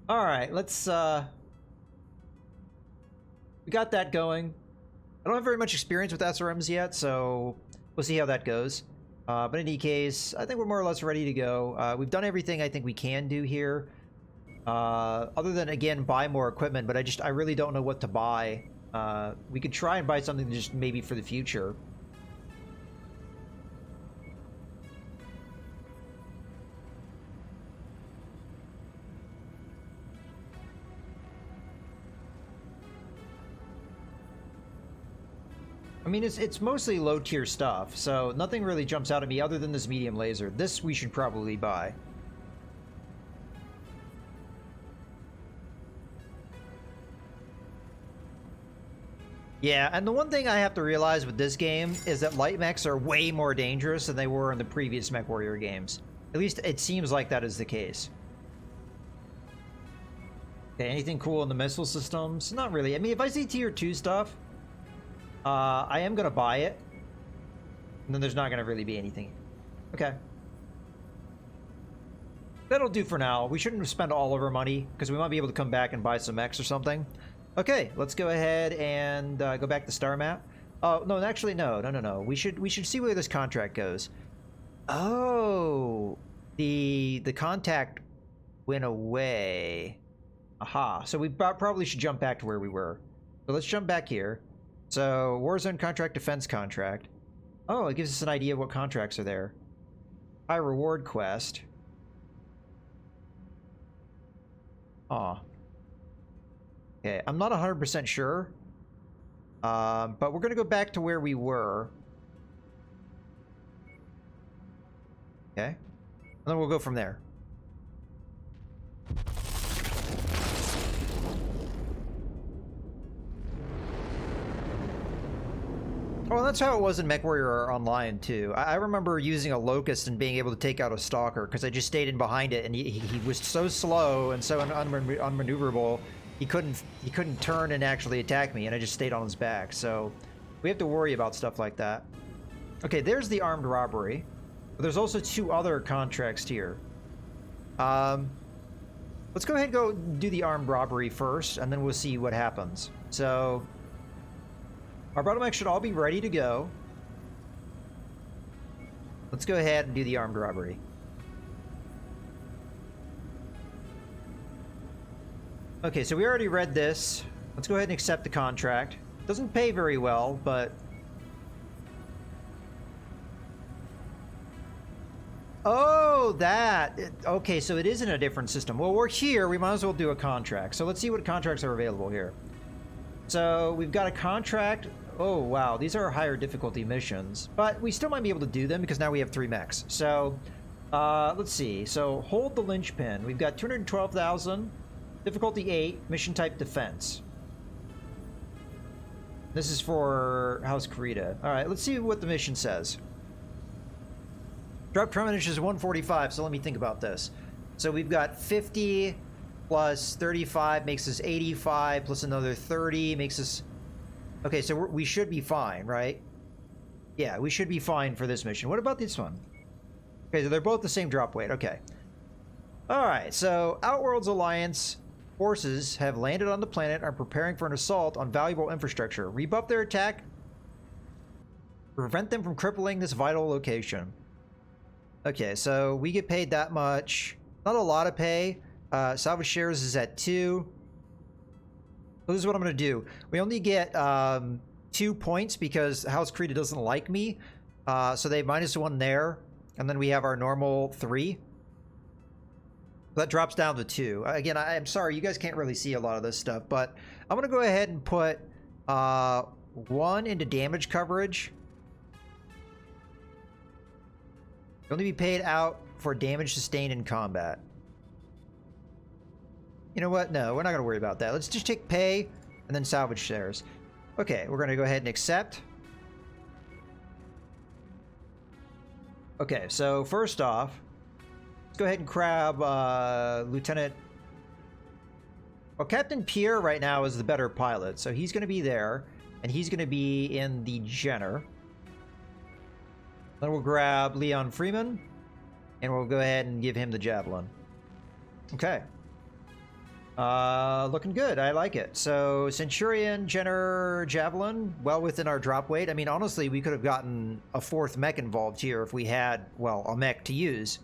All right, let's we got that going. I don't have very much experience with SRMs yet, so we'll see how that goes. But in any case, I think we're more or less ready to go. We've done everything I think we can do here. Other than, again, buy more equipment, but I really don't know what to buy. We could try and buy something just maybe for the future. I mean, it's mostly low-tier stuff, so nothing really jumps out at me other than this medium laser. This we should probably buy. Yeah, and the one thing I have to realize with this game is that light mechs are way more dangerous than they were in the previous MechWarrior games. At least it seems like that is the case. Okay, anything cool in the missile systems? Not really. I mean, if I see tier 2 stuff, I am gonna buy it. And then there's not gonna really be anything. Okay. That'll do for now. We shouldn't spend all of our money, because we might be able to come back and buy some mechs or something. Okay, let's go ahead and go back to Star Map. Oh, no, actually, no. We should see where this contract goes. Oh, the contact went away. Aha, so we probably should jump back to where we were. So let's jump back here. So, Warzone contract, defense contract. Oh, it gives us an idea of what contracts are there. High reward quest. Aw. Okay, I'm not 100% sure. But we're going to go back to where we were. Okay. And then we'll go from there. Well, that's how it was in MechWarrior Online, too. I remember using a Locust and being able to take out a Stalker, because I just stayed in behind it, and he was so slow and so unmaneuverable, he couldn't turn and actually attack me, and I just stayed on his back. So we have to worry about stuff like that. Okay, there's the armed robbery. But there's also 2 other contracts here. Let's go ahead and go do the armed robbery first, and then we'll see what happens. So our bottlenecks should all be ready to go. Let's go ahead and do the armed robbery. Okay, so we already read this. Let's go ahead and accept the contract. Doesn't pay very well, but... Oh, that! Okay, so it is in a different system. Well, we're here. We might as well do a contract. So let's see what contracts are available here. So we've got a contract. Oh, wow. These are higher difficulty missions. But we still might be able to do them because now we have 3 mechs. So, let's see. So, hold the linchpin. We've got 212,000. Difficulty 8. Mission type defense. This is for House Karita. Alright, let's see what the mission says. Drop trauma is 145, so let me think about this. So we've got 50 plus 35 makes us 85, plus another 30 makes us... Okay, so we should be fine, right? Yeah, we should be fine for this mission. What about this one? Okay, so they're both the same drop weight. Okay. Alright, so Outworld's Alliance forces have landed on the planet and are preparing for an assault on valuable infrastructure. Rebuff their attack. Prevent them from crippling this vital location. Okay, so we get paid that much. Not a lot of pay. Salvage shares is at 2. So this is what I'm going to do. We only get 2 points because House Karita doesn't like me. So they -1 there. And then we have our normal 3. That drops down to 2. Again, I'm sorry, you guys can't really see a lot of this stuff. But I'm going to go ahead and put 1 into damage coverage. Only be paid out for damage sustained in combat. You know what? No, we're not going to worry about that. Let's just take pay and then salvage shares. Okay, we're going to go ahead and accept. Okay, so first off, let's go ahead and grab Lieutenant... Well, Captain Pierre right now is the better pilot, so he's going to be there, and he's going to be in the Jenner. Then we'll grab Leon Freeman, and we'll go ahead and give him the Javelin. Okay. Looking good. I like it. So Centurion, Jenner, Javelin, well within our drop weight. I mean, honestly, we could have gotten a fourth mech involved here if we had, well, a mech to use.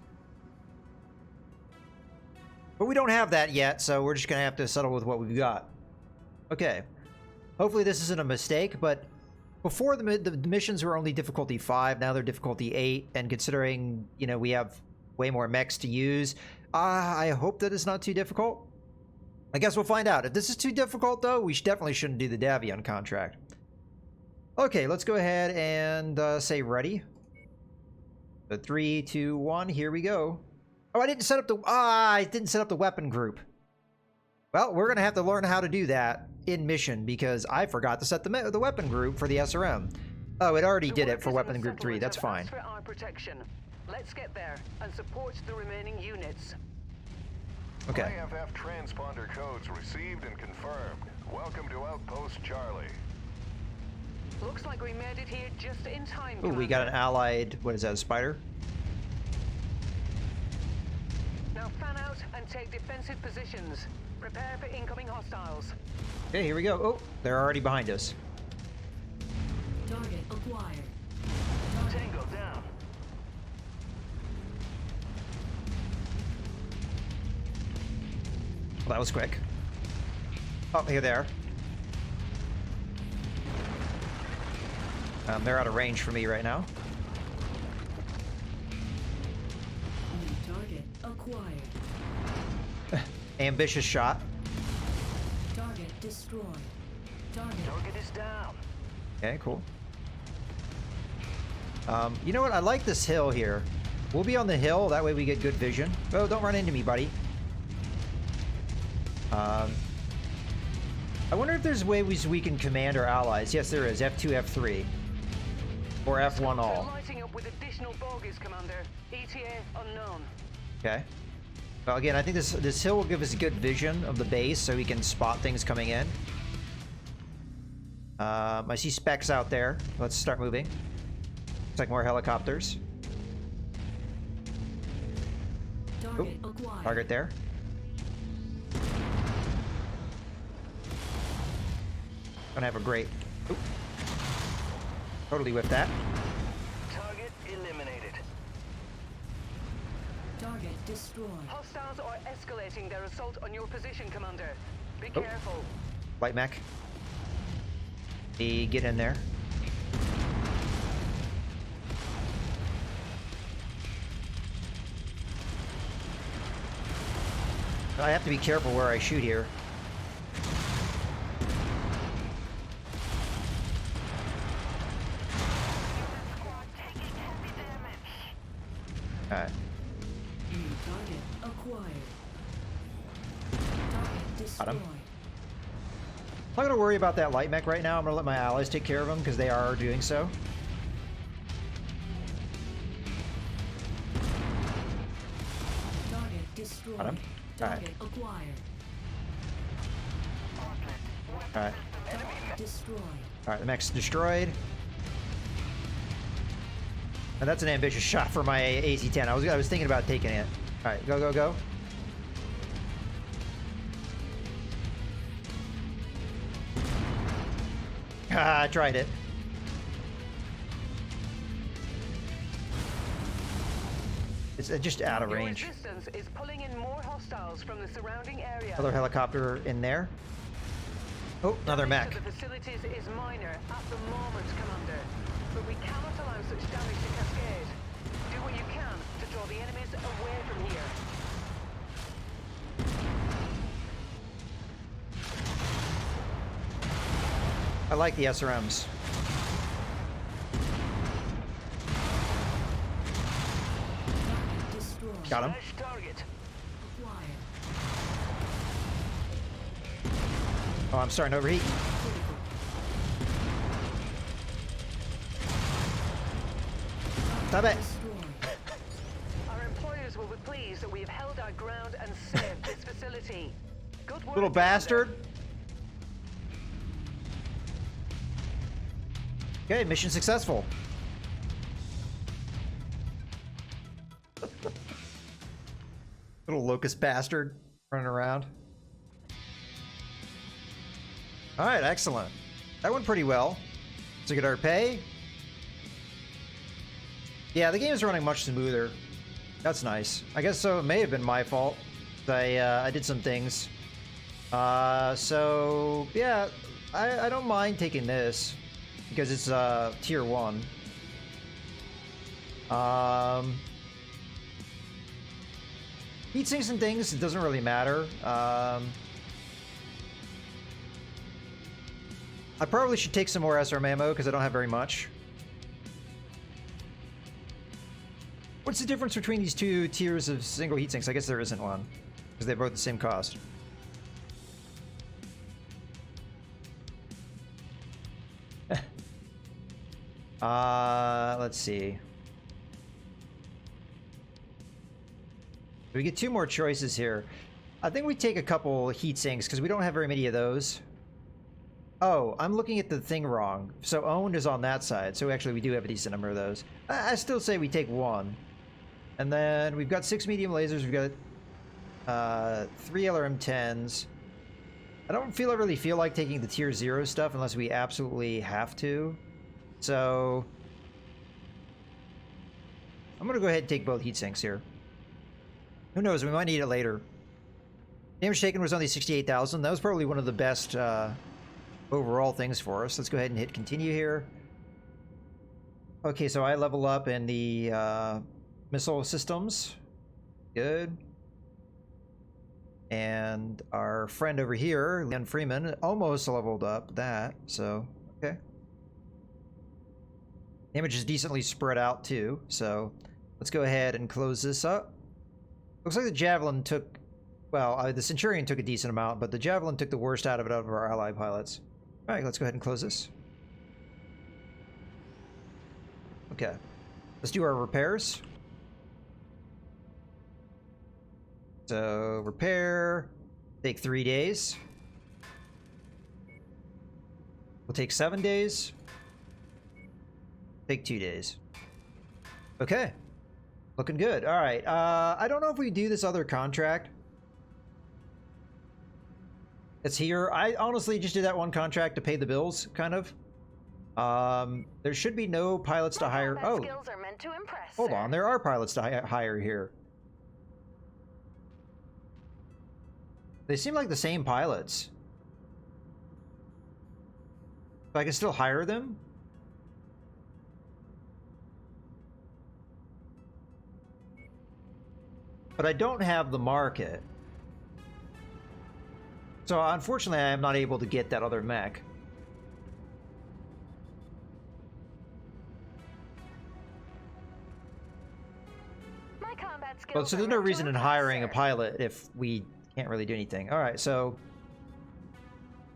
But we don't have that yet, so we're just going to have to settle with what we've got. Okay. Hopefully this isn't a mistake, but before the missions were only difficulty 5, now they're difficulty 8, and considering, you know, we have way more mechs to use, I hope that it's not too difficult. I guess we'll find out. If this is too difficult, though, we definitely shouldn't do the Davion contract. Okay, let's go ahead and say ready. So 3, 2, 1, here we go. Oh, I didn't set up the weapon group. Well, we're gonna have to learn how to do that in mission because I forgot to set the weapon group for the SRM. Oh, it already did it for weapon group 3. That's fine. For our protection. Let's get there and support the remaining units. Okay. IFF transponder codes received and confirmed. Welcome to Outpost Charlie. Looks like we made it here just in time. Oh, we got an allied. What is that? A spider? Now fan out and take defensive positions. Prepare for incoming hostiles. Okay, here we go. Oh, they're already behind us. Target acquired. Tango down. Well, that was quick. Oh, here they are. They're out of range for me right now. New target acquired. Ambitious shot. Target destroyed. Target is down. Okay, cool. You know what? I like this hill here. We'll be on the hill. That way we get good vision. Oh, don't run into me, buddy. I wonder if there's ways we can command our allies. Yes, there is. F2, F3. Or F1 all. Lighting up with additional bogies, Commander. ETA unknown. Okay. Well, again, I think this hill will give us good vision of the base so we can spot things coming in. I see specs out there. Let's start moving. Looks like more helicopters. Target acquired. Target there. Gonna have a great... Oop. Totally whipped that. Target eliminated. Target destroyed. Hostiles are escalating their assault on your position, Commander. Be careful. Light mech. Get in there. I have to be careful where I shoot here. Alright. Target acquired. Target destroyed. Got him. I'm not gonna worry about that light mech right now. I'm gonna let my allies take care of them because they are doing so. Target destroyed. Got him. Target acquired. Alright. Destroyed. Alright, the mech's destroyed. And that's an ambitious shot for my AZ-10. I was thinking about taking it. Alright, go, go, go. Ah, I tried it. It's just out of range. Your resistance is pulling in more hostiles from the surrounding area. Another helicopter in there. Oh, another mech. Damage to the facilities is minor at the moment, Commander. But we cannot allow such damage to cascade. Do what you can to draw the enemies away from here. I like the SRMs. Got him. Target. Oh, I'm starting to overheat. Stop it. Our employers will be pleased that we have held our ground and saved this facility. Good work, Little bastard. Okay, mission successful. Little locust bastard running around. All right, excellent. That went pretty well. Let's look at our pay. Yeah, the game is running much smoother. That's nice. I guess so. It may have been my fault. I did some things. So yeah, I don't mind taking this because it's tier 1. Heat sinks and things, it doesn't really matter. I probably should take some more SRM ammo because I don't have very much. What's the difference between these two tiers of single heat sinks? I guess there isn't one because they're both the same cost. Let's see. We get 2 more choices here. I think we take a couple heat sinks because we don't have very many of those. Oh, I'm looking at the thing wrong. So owned is on that side. So actually we do have a decent number of those. I still say we take 1. And then we've got 6 medium lasers. We've got 3 LRM-10s. I don't really feel like taking the tier 0 stuff unless we absolutely have to. So I'm going to go ahead and take both heat sinks here. Who knows? We might need it later. Damage taken was only 68,000. That was probably one of the best overall things for us. Let's go ahead and hit continue here. Okay, so I level up in the missile systems. Good. And our friend over here, Leon Freeman, almost leveled up that. So, okay. Damage is decently spread out too. So, let's go ahead and close this up. Looks like the Javelin took, well, the Centurion took a decent amount, but the Javelin took the worst out of our ally pilots. All right, let's go ahead and close this. Okay, let's do our repairs. So, repair, take 3 days. We'll take 7 days. Take 2 days. Okay. Looking good. All right. I don't know if we do this other contract. It's here. I honestly just did that one contract to pay the bills, kind of. There should be no pilots to hire. Oh, skills are meant to impress, hold sir. on. There are pilots to hire here. They seem like the same pilots. But I can still hire them? But I don't have the market. So unfortunately I am not able to get that other mech. My combat skills Well, so there's are no meant to reason in impress, hiring a sir. pilot if we can't really do anything. Alright, so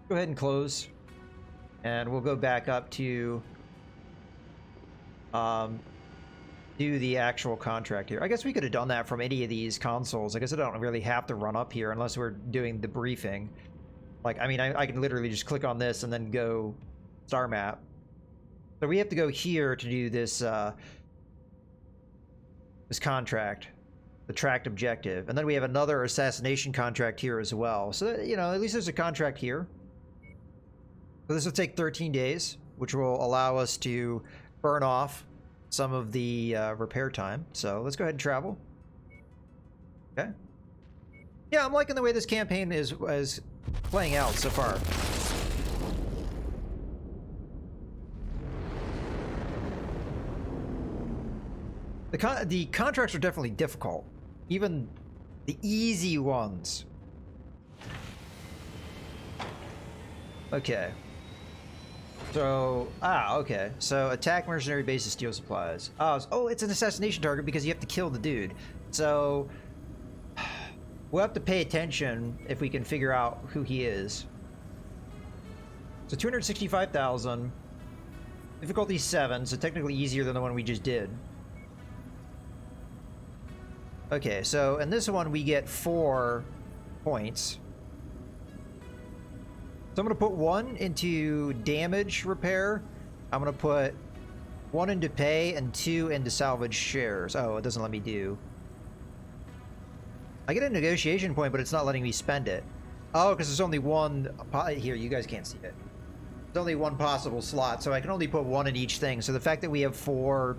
go ahead and close. And we'll go back up to do the actual contract here. I guess we could have done that from any of these consoles. I guess I don't really have to run up here unless we're doing the briefing. Like, I mean, I can literally just click on this and then go star map. So we have to go here to do this this contract, the tracked objective, and then we have another assassination contract here as well. So you know, at least there's a contract here. So this will take 13 days, which will allow us to burn off some of the repair time. So let's go ahead and travel. Okay. Yeah, I'm liking the way this campaign is playing out so far. The contracts are definitely difficult. Even the easy ones. Okay. So, okay. So, attack mercenary bases, steal supplies. Oh, it's an assassination target because you have to kill the dude. So, we'll have to pay attention if we can figure out who he is. So, 265,000. Difficulty 7, so technically easier than the one we just did. Okay, so in this one we get 4 points. So I'm going to put 1 into damage repair. I'm going to put 1 into pay and 2 into salvage shares. Oh, it doesn't let me do. I get a negotiation point, but it's not letting me spend it. Oh, because there's only one... Here, you guys can't see it. There's only one possible slot, so I can only put one in each thing. So the fact that we have 4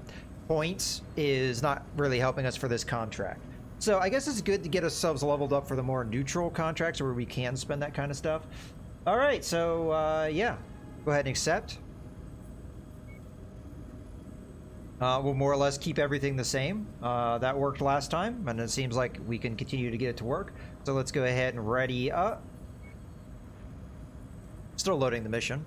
points is not really helping us for this contract. So I guess it's good to get ourselves leveled up for the more neutral contracts where we can spend that kind of stuff. All right, so yeah, go ahead and accept. We'll more or less keep everything the same. That worked last time, and it seems like we can continue to get it to work. So let's go ahead and ready up. Still loading the mission.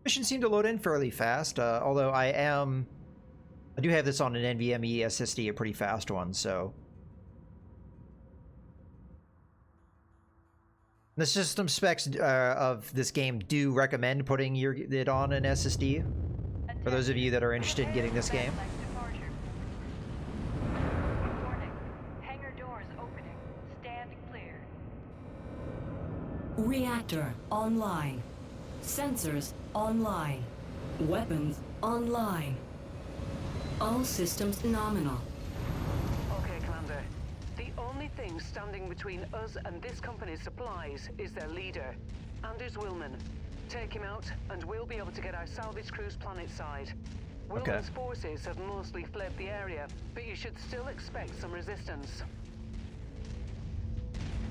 Missions seem to load in fairly fast, although I do have this on an NVMe SSD, a pretty fast one, so. The system specs of this game do recommend putting it on an SSD, for those of you that are interested in getting this game. Warning. Hangar doors opening. Stand clear. Reactor online. Sensors online. Weapons online. All systems nominal. Okay, Commander. The only thing standing between us and this company's supplies is their leader, Anders Willman. Take him out, and we'll be able to get our salvage crews planetside. Okay. Willman's forces have mostly fled the area, but you should still expect some resistance.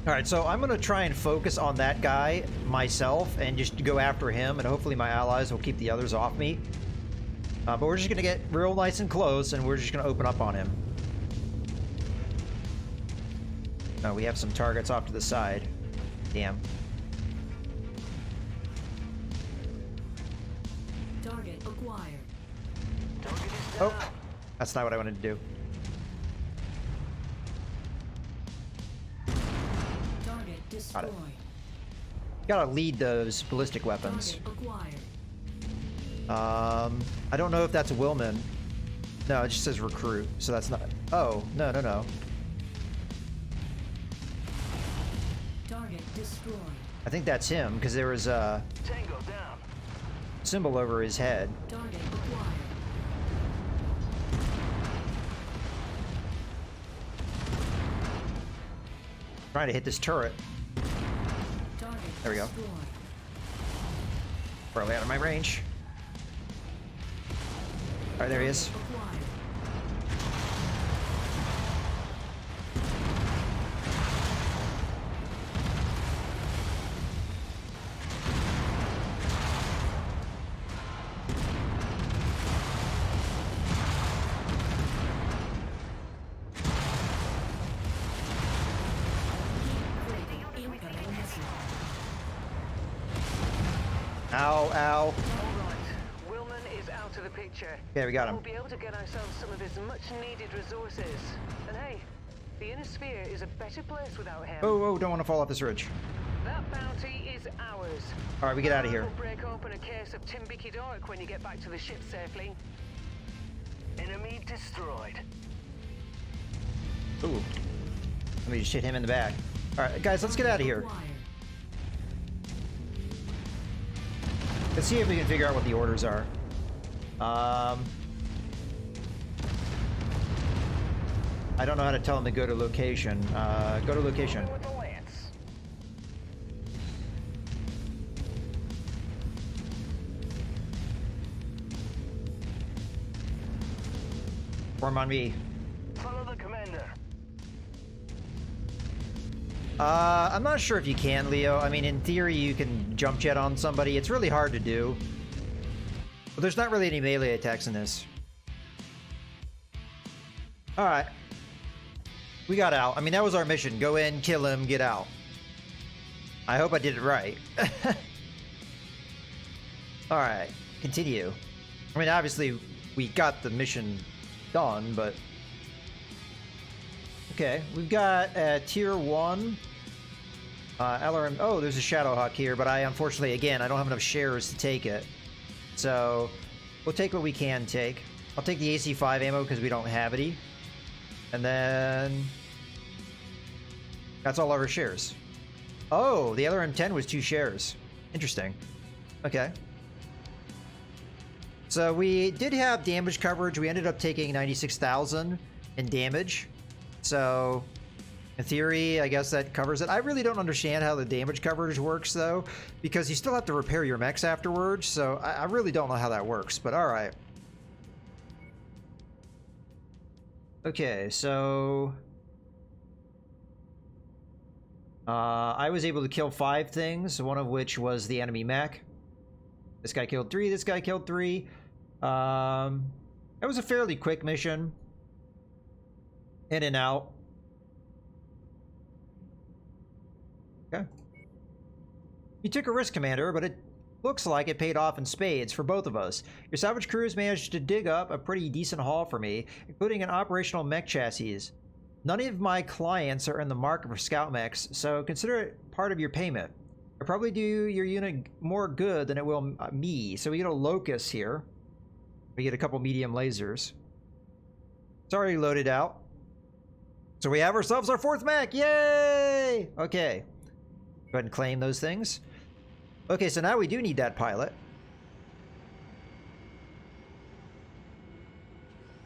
All right, so I'm going to try and focus on that guy myself and just go after him, and hopefully my allies will keep the others off me. But we're just going to get real nice and close, and we're just going to open up on him. We have some targets off to the side. Damn. Target acquired. Oh, that's not what I wanted to do. Target destroyed. Gotta lead those ballistic weapons. Target acquired. I don't know if that's Willman. No, it just says recruit, so that's not. Oh, no. Target destroyed. I think that's him, because there was a Tango down. symbol over his head. Target acquired. Trying to hit this turret. Target There we go. destroyed. Probably out of my range. All right, there he is. Acquired. Ow, ow. All right, Willman is out of the picture. Okay, we got him. We'll be able to get ourselves some of his much-needed resources. And hey, the inner sphere is a better place without him. Oh, don't want to fall off this ridge. That bounty is ours. All right, we get out of here. We'll break open a case of Timbicky Dork when you get back to the ship safely. Enemy destroyed. Ooh. Let me just hit him in the back. All right, guys, let's get out of here. Acquired. Let's see if we can figure out what the orders are. I don't know how to tell them to go to location. Go to location. With the lance. Form on me. Follow the commander. I'm not sure if you can, Leo. I mean, in theory, you can jump jet on somebody. It's really hard to do. But there's not really any melee attacks in this. Alright. We got out. I mean, that was our mission. Go in, kill him, get out. I hope I did it right. Alright. Continue. I mean, obviously, we got the mission done, but... Okay, we've got tier 1 LRM. Oh, there's a Shadowhawk here, but unfortunately, again, I don't have enough shares to take it. So we'll take what we can take. I'll take the AC-5 ammo because we don't have any. And then that's all of our shares. Oh, the LRM-10 was 2 shares. Interesting. Okay. So we did have damage coverage. We ended up taking 96,000 in damage. So, in theory, I guess that covers it. I really don't understand how the damage coverage works, though, because you still have to repair your mechs afterwards, so I really don't know how that works, but alright. Okay, so... I was able to kill 5 things, one of which was the enemy mech. This guy killed 3, this guy killed 3. That was a fairly quick mission. In and out. Okay. You took a risk, Commander, but it looks like it paid off in spades for both of us. Your salvage crews managed to dig up a pretty decent haul for me, including an operational mech chassis. None of my clients are in the market for scout mechs, so consider it part of your payment. It'll probably do your unit more good than it will me. So we get a locust here. We get a couple medium lasers. It's already loaded out. So we have ourselves our 4th mech! Yay! Okay. Go ahead and claim those things. Okay, so now we do need that pilot.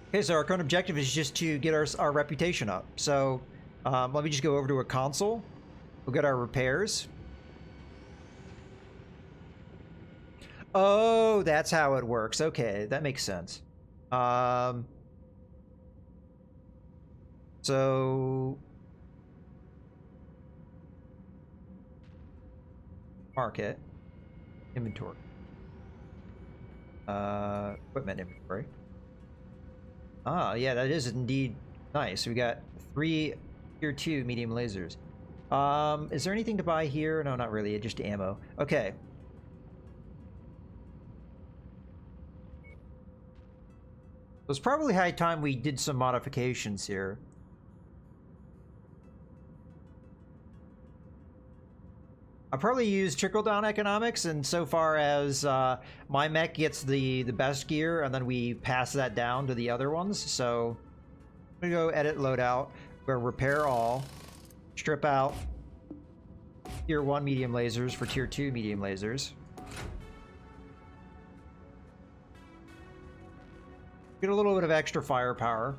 Okay, so our current objective is just to get our reputation up. So, let me just go over to a console. We'll get our repairs. Oh, that's how it works. Okay, that makes sense. So... Market. Inventory. Equipment inventory. Ah, yeah, that is indeed nice. We got 3 tier 2 medium lasers. Is there anything to buy here? No, not really. Just ammo. Okay. It was probably high time we did some modifications here. I'll probably use trickle-down economics, and so far as my mech gets the best gear, and then we pass that down to the other ones. So I'm gonna go edit loadout. We're gonna repair all, strip out tier 1 medium lasers for tier 2 medium lasers. Get a little bit of extra firepower.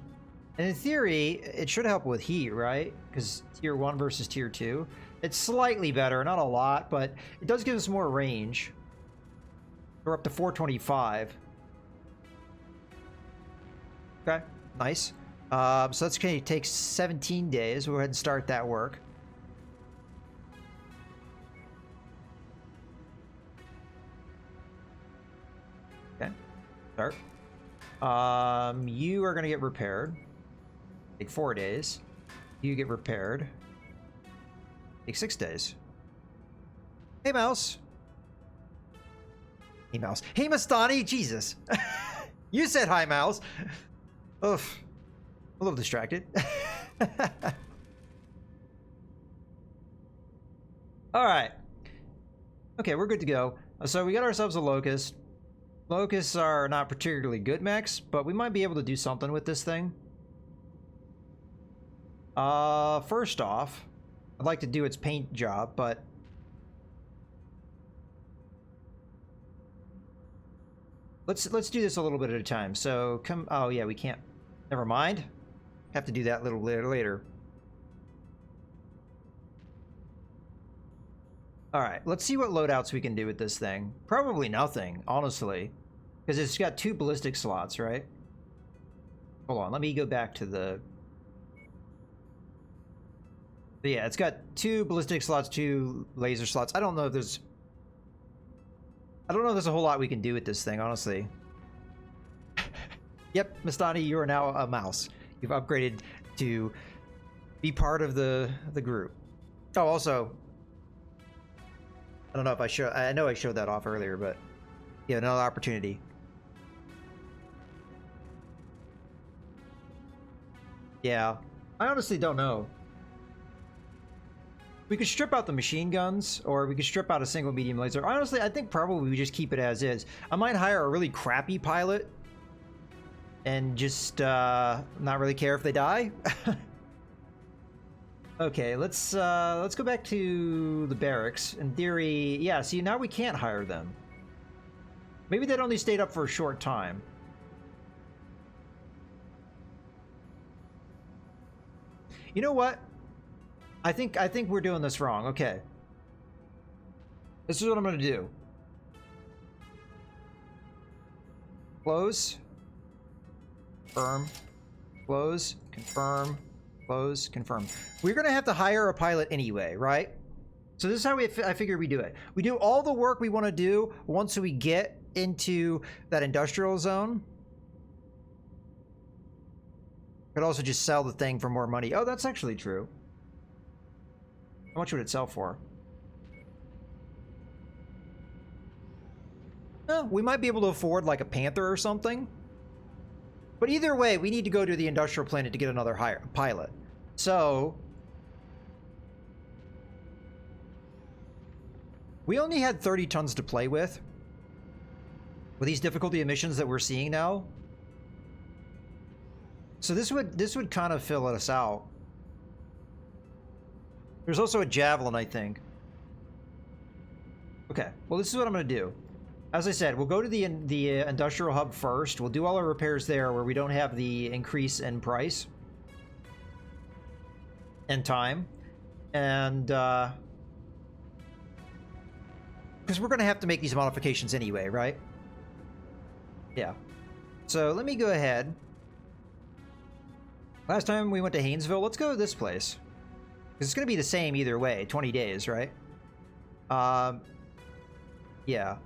And in theory, it should help with heat, right? Because tier 1 versus tier 2. It's slightly better, not a lot, but it does give us more range. We're up to 425. Okay, nice. So that's going to take 17 days. We'll go ahead and start that work. Okay, start. You are going to get repaired. Take 4 days. You get repaired. Take 6 days. Hey, Mouse. Hey, Mouse. Hey, Mastani. Jesus. You said hi, Mouse. Oof. A little distracted. All right. Okay, we're good to go. So we got ourselves a Locust. Locusts are not particularly good mechs, but we might be able to do something with this thing. First off, I'd like to do its paint job, but let's do this a little bit at a time. So come, oh yeah, we can't. Never mind. Have to do that a little later. All right, let's see what loadouts we can do with this thing. Probably nothing, honestly, because it's got 2 ballistic slots, right? Hold on, let me go back to the. But yeah, it's got 2 ballistic slots, 2 laser slots. I don't know if there's a whole lot we can do with this thing, honestly. Yep, Mastani, you are now a mouse. You've upgraded to be part of the group. Oh, also, I don't know if I know I showed that off earlier, but yeah, another opportunity. Yeah, I honestly don't know. We could strip out the machine guns, or we could strip out a single medium laser. Honestly, I think probably we just keep it as is. I might hire a really crappy pilot and just not really care if they die. Okay, let's go back to the barracks. In theory, yeah, see, now we can't hire them. Maybe they'd only stayed up for a short time. You know what? I think we're doing this wrong. Okay. This is what I'm going to do. Close. Confirm. Close. Confirm. Close. Confirm. We're going to have to hire a pilot anyway, right? So this is how I figure we do it. We do all the work we want to do once we get into that industrial zone. Could also just sell the thing for more money. Oh, that's actually true. How much would it sell for? We might be able to afford like a Panther or something. But either way, we need to go to the industrial planet to get another pilot. So we only had 30 tons to play with these difficulty emissions that we're seeing now. So this would kind of fill us out. There's also a Javelin, I think. Okay, well, this is what I'm going to do. As I said, we'll go to the industrial hub first. We'll do all our repairs there where we don't have the increase in price and time. And because we're going to have to make these modifications anyway, right? Yeah. So let me go ahead. Last time we went to Haynesville, let's go to this place. Because it's going to be the same either way, 20 days, right? Yeah.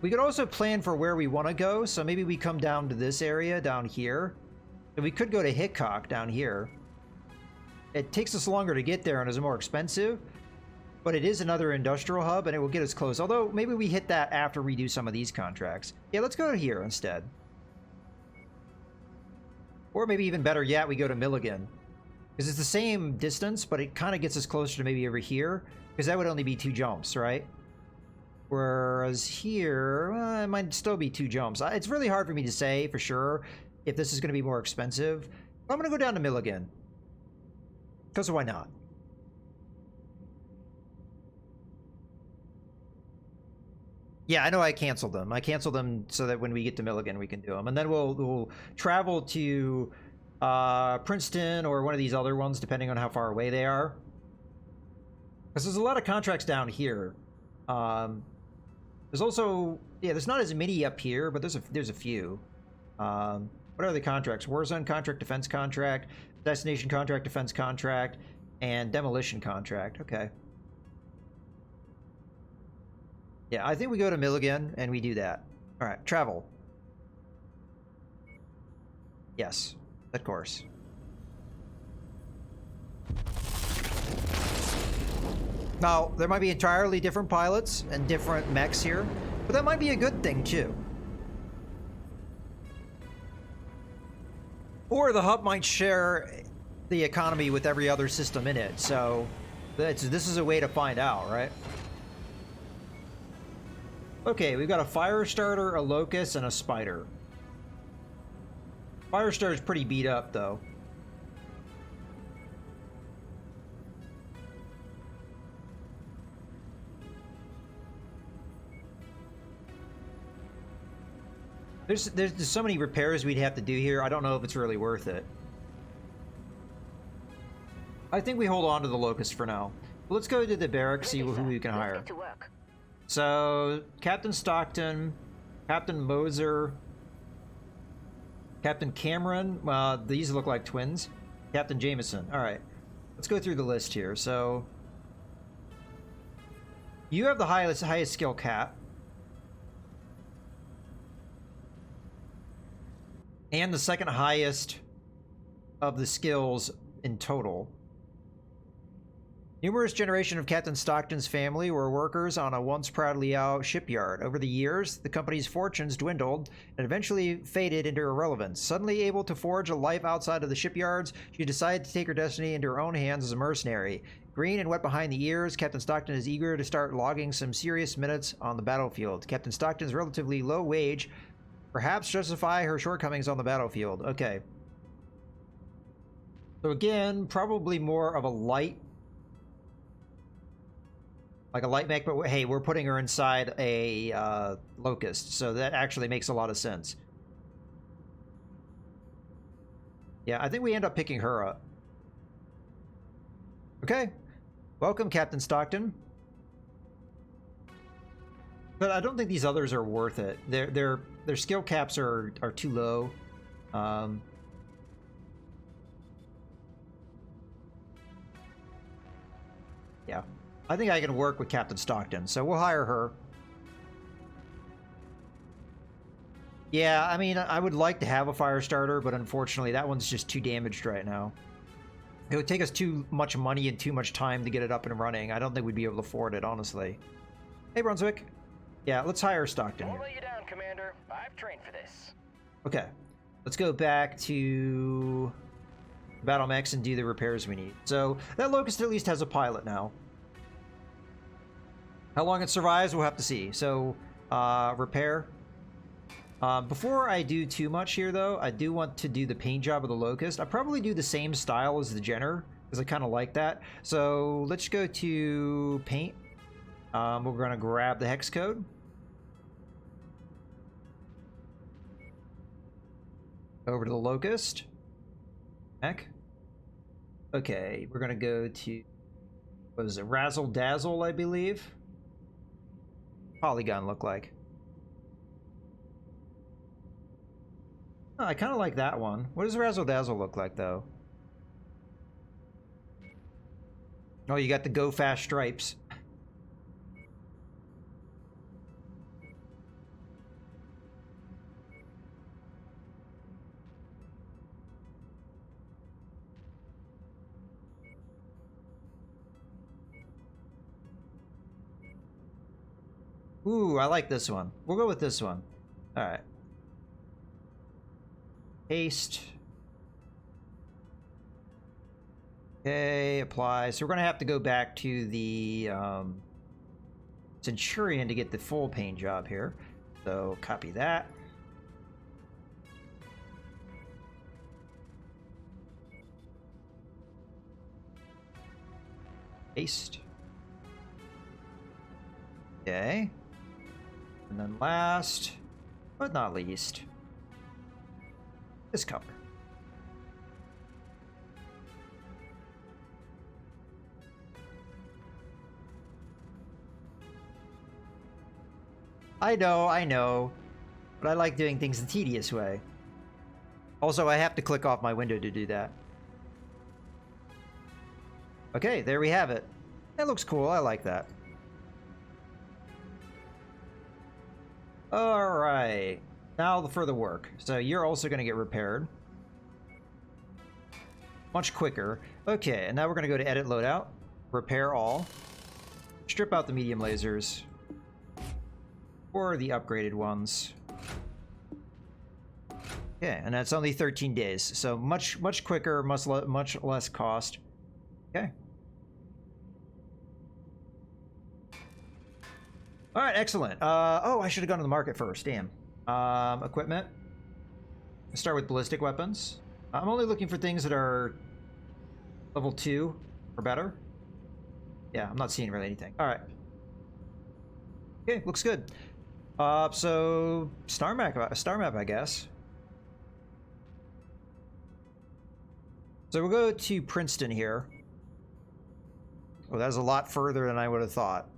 We could also plan for where we want to go, so maybe we come down to this area down here. And we could go to Hickok down here. It takes us longer to get there and is more expensive, but it is another industrial hub and it will get us close. Although maybe we hit that after we do some of these contracts. Yeah, let's go to here instead. Or maybe even better yet, we go to Milligan. Because it's the same distance, but it kind of gets us closer to maybe over here. Because that would only be 2 jumps, right? Whereas here, it might still be 2 jumps. It's really hard for me to say for sure if this is going to be more expensive. I'm going to go down to Milligan. Because why not? Yeah, I know I canceled them. I canceled them so that when we get to Milligan, we can do them. And then we'll travel to Princeton or one of these other ones, depending on how far away they are. Because there's a lot of contracts down here. There's also, yeah, there's not as many up here, but there's a few. What are the contracts? Warzone contract, defense contract, destination contract, defense contract, and demolition contract. Okay. Yeah, I think we go to Milligan and we do that. All right, travel. Yes, of course. Now, there might be entirely different pilots and different mechs here, but that might be a good thing too. Or the hub might share the economy with every other system in it, so this is a way to find out, right? Okay, we've got a Firestarter, a Locust, and a Spider. Firestarter's pretty beat up, though. There's so many repairs we'd have to do here, I don't know if it's really worth it. I think we hold on to the Locust for now. Let's go to the barracks, see who we can hire. Let's get to work. So, Captain Stockton, Captain Moser, Captain Cameron, these look like twins. Captain Jameson. Alright, let's go through the list here. So, you have the highest skill cap. And the second highest of the skills in total. Numerous generation of Captain Stockton's family were workers on a once proudly out shipyard. Over the years, the company's fortunes dwindled and eventually faded into irrelevance. Suddenly able to forge a life outside of the shipyards, she decided to take her destiny into her own hands as a mercenary. Green and wet behind the ears, Captain Stockton is eager to start logging some serious minutes on the battlefield. Captain Stockton's relatively low wage perhaps justify her shortcomings on the battlefield. Okay. So again, probably more of a light, like a light mech, but hey, we're putting her inside a Locust, so that actually makes a lot of sense. Yeah, I think we end up picking her up. Okay. Welcome, Captain Stockton. But I don't think these others are worth it. Their skill caps are too low. Yeah. I think I can work with Captain Stockton, so we'll hire her. Yeah, I mean, I would like to have a fire starter, but unfortunately that one's just too damaged right now. It would take us too much money and too much time to get it up and running. I don't think we'd be able to afford it, honestly. Hey, Brunswick. Yeah, let's hire Stockton. Won't let you down, Commander. I've trained for this. Okay. Let's go back to Battle Mechs and do the repairs we need. So, that Locust at least has a pilot now. How long it survives, we'll have to see. So, repair. Before I do too much here, though, I do want to do the paint job of the Locust. I probably do the same style as the Jenner, because I kind of like that. So, let's go to paint. We're going to grab the hex code. Over to the Locust. Mech. Okay, we're going to go to, what is it, Razzle Dazzle, I believe. Polygon look like. Oh, I kind of like that one. What does Razzle Dazzle look like, though? Oh, you got the Go Fast stripes. Ooh, I like this one. We'll go with this one. All right. Paste. Okay, apply. So we're going to have to go back to the Centurion to get the full paint job here. So copy that. Paste. Okay. And then last, but not least, this color. I know, but I like doing things the tedious way. Also, I have to click off my window to do that. Okay, there we have it. That looks cool, I like that. Alright, now for the work. So you're also going to get repaired. Much quicker. Okay, and now we're going to go to Edit Loadout. Repair all. Strip out the medium lasers. Or the upgraded ones. Okay, and that's only 13 days. So much quicker, much less cost. Okay. All right, excellent. Oh, I should have gone to the market first. Damn. Equipment. Let's start with ballistic weapons. I'm only looking for things that are level 2 or better. Yeah, I'm not seeing really anything. All right. Okay, looks good. So star map, I guess. So we'll go to Princeton here. Oh, that's a lot further than I would have thought.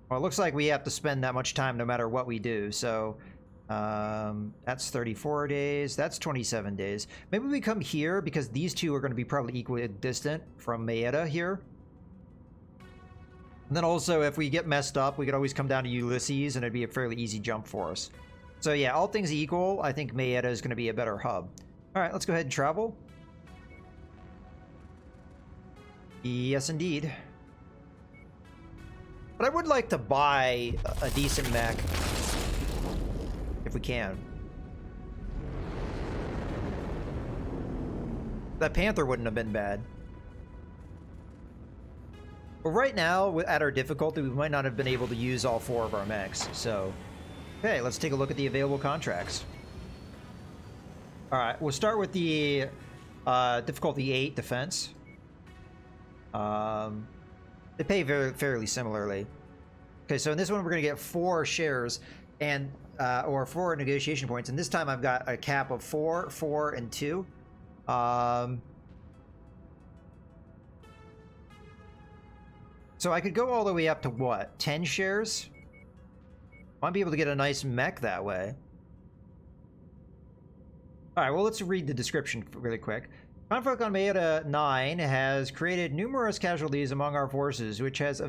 Well, it looks like we have to spend that much time no matter what we do, so that's 34 days, that's 27 days. Maybe we come here because these two are going to be probably equally distant from Maeda here. And then also, if we get messed up, we could always come down to Ulysses and it'd be a fairly easy jump for us. So yeah, all things equal, I think Maeda is going to be a better hub. Alright, let's go ahead and travel. Yes, indeed. But I would like to buy a decent mech. If we can. That Panther wouldn't have been bad. But right now, at our difficulty, we might not have been able to use all 4 of our mechs, so... Okay, let's take a look at the available contracts. Alright, we'll start with the difficulty 8 defense. They pay fairly similarly. Okay, so in this one we're going to get 4 shares, and or 4 negotiation points, and this time I've got a cap of 4, 4, and 2. So I could go all the way up to what? 10 shares? Might be able to get a nice mech that way. Alright, well, let's read the description really quick. Conflict on Maeda 9 has created numerous casualties among our forces, which has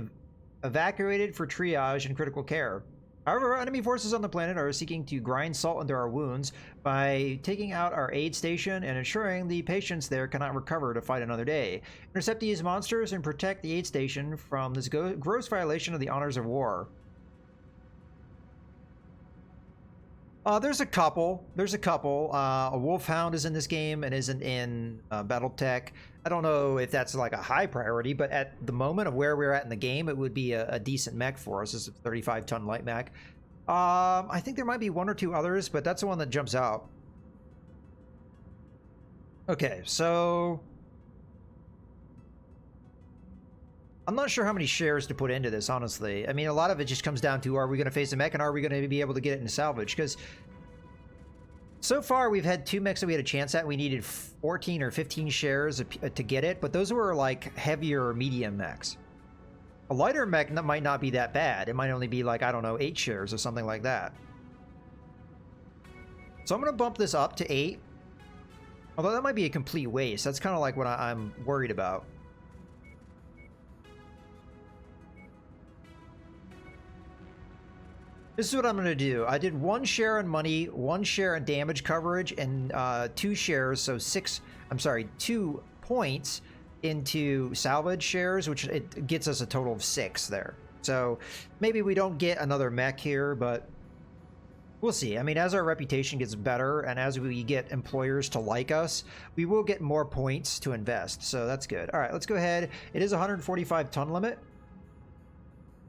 evacuated for triage and critical care. However, enemy forces on the planet are seeking to grind salt into our wounds by taking out our aid station and ensuring the patients there cannot recover to fight another day. Intercept these monsters and protect the aid station from this gross violation of the honors of war. There's a couple. A Wolfhound is in this game and isn't in Battletech. I don't know if that's like a high priority, but at the moment of where we're at in the game, it would be a decent mech for us. It's a 35-ton light mech. I think there might be 1 or 2 others, but that's the one that jumps out. Okay, so I'm not sure how many shares to put into this, honestly. I mean, a lot of it just comes down to, are we going to face a mech and are we going to be able to get it in salvage? Because so far we've had 2 mechs that we had a chance at. We needed 14 or 15 shares to get it, but those were like heavier medium mechs. A lighter mech might not be that bad. It might only be like, I don't know, 8 shares or something like that. So I'm going to bump this up to 8. Although that might be a complete waste. That's kind of like what I'm worried about. This is what I'm going to do. I did 1 share in money, 1 share in damage coverage, and 2 shares, so 2 points into salvage shares, which it gets us a total of 6 there. So maybe we don't get another mech here, but we'll see. I mean, as our reputation gets better and as we get employers to like us, we will get more points to invest. So that's good. All right, let's go ahead. It is a 145-ton limit,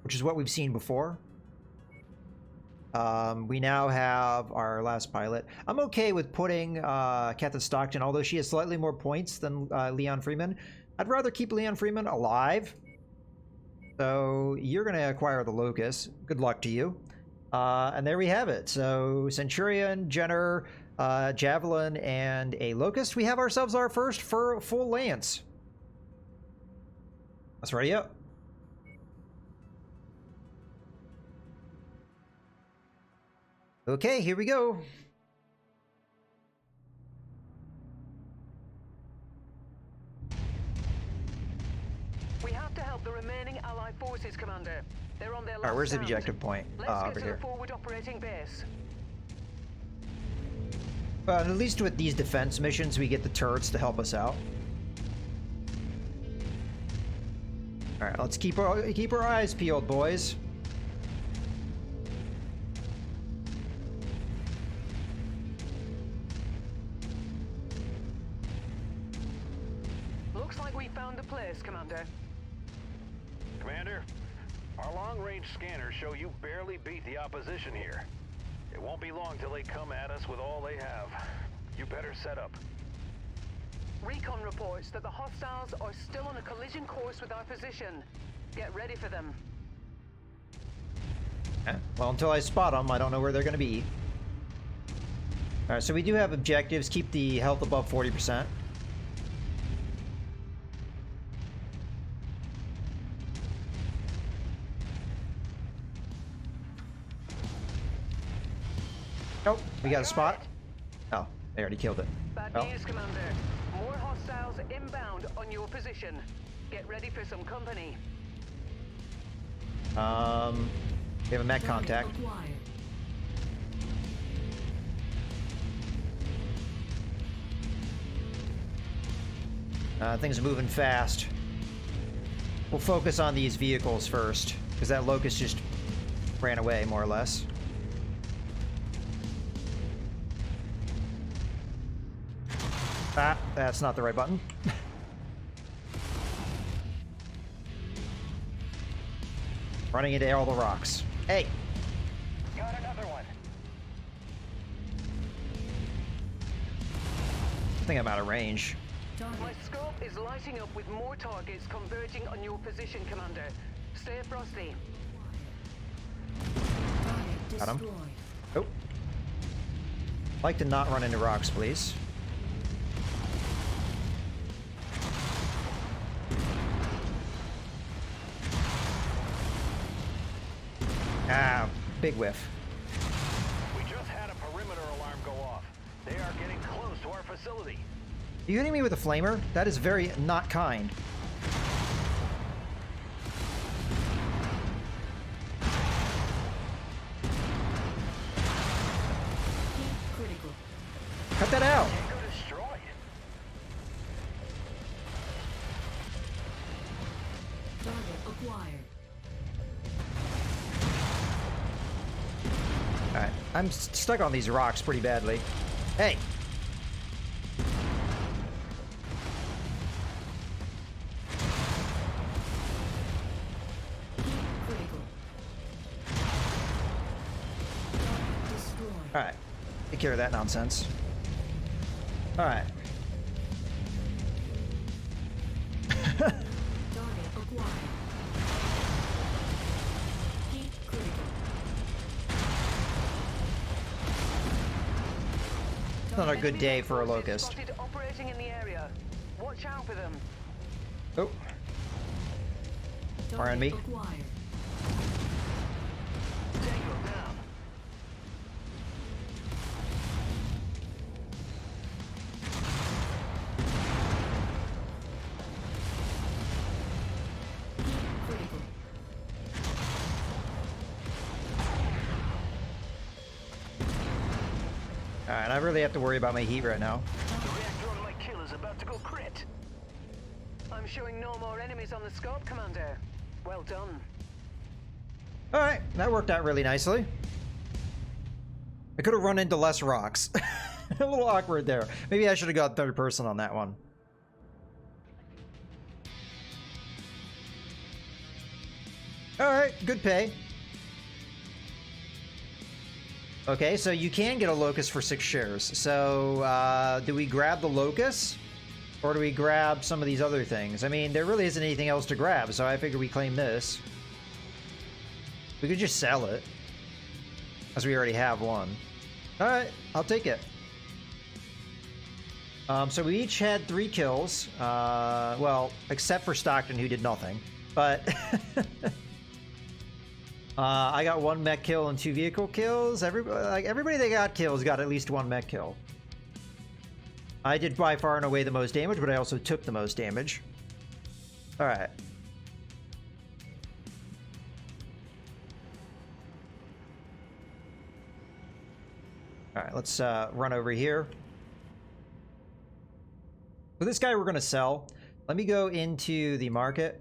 which is what we've seen before. We now have our last pilot. I'm okay with putting Captain Stockton, although she has slightly more points than Leon Freeman. I'd rather keep Leon Freeman alive. So you're going to acquire the Locust. Good luck to you. And there we have it. So Centurion, Jenner, Javelin, and a Locust. We have ourselves our first full Lance. Let's ready up. Okay, here we go. We have to help the remaining Allied forces, Commander. They're on their last Alright, where's the stand. objective point? Let's Over get to here. the forward operating base. At least with these defense missions, we get the turrets to help us out. Alright, let's keep our eyes peeled, boys. Looks like we found the place, Commander. Commander, our long-range scanners show you barely beat the opposition here. It won't be long till they come at us with all they have. You better set up. Recon reports that the hostiles are still on a collision course with our position. Get ready for them. Well, until I spot them, I don't know where they're going to be. Alright, so we do have objectives. Keep the health above 40%. Nope, we got a spot. Oh, they already killed it. Bad news, Commander. More hostiles inbound on your position. Get ready for some company. We have a mech contact. Things are moving fast. We'll focus on these vehicles first, because that Locust just ran away, more or less. Ah, that's not the right button. Running into all the rocks. Hey! Got another one. I think I'm out of range. My scope is lighting up with more targets converging on your position, Commander. Stay frosty. Got him. Oh. Like to not run into rocks, please. Ah, big whiff. We just had a perimeter alarm go off. They are getting close to our facility. Are you hitting me with a flamer? That is very not kind. Critical. Cut that out. Tango destroyed. Target acquired. Alright, I'm stuck on these rocks pretty badly. Hey! Critical. Target destroyed. Alright, take care of that nonsense. Alright. Target acquired. Heat critical. Not a good Enemy day for a forces locust. Spotted operating in the area. Watch out for them. Oh, Target RNB. acquired. Tango down. Heat critical. alright, I really have to worry about my heat right now. The reactor on my kill is about to go crit. I'm showing no more enemies on the scope, Commander. Well done. Alright, that worked out really nicely. I could have run into less rocks. A little awkward there. Maybe I should have got third person on that one. Alright, good pay. Okay, so you can get a locust for 6 shares. So, do we grab the locust? Or do we grab some of these other things? I mean, there really isn't anything else to grab, so I figure we claim this. We could just sell it. As we already have one. Alright, I'll take it. So we each had 3 kills. Well, except for Stockton, who did nothing. But... I got 1 mech kill and 2 vehicle kills. Everybody that got kills got at least 1 mech kill. I did by far and away the most damage, but I also took the most damage. Alright. Alright, let's run over here. So this guy we're going to sell. Let me go into the market.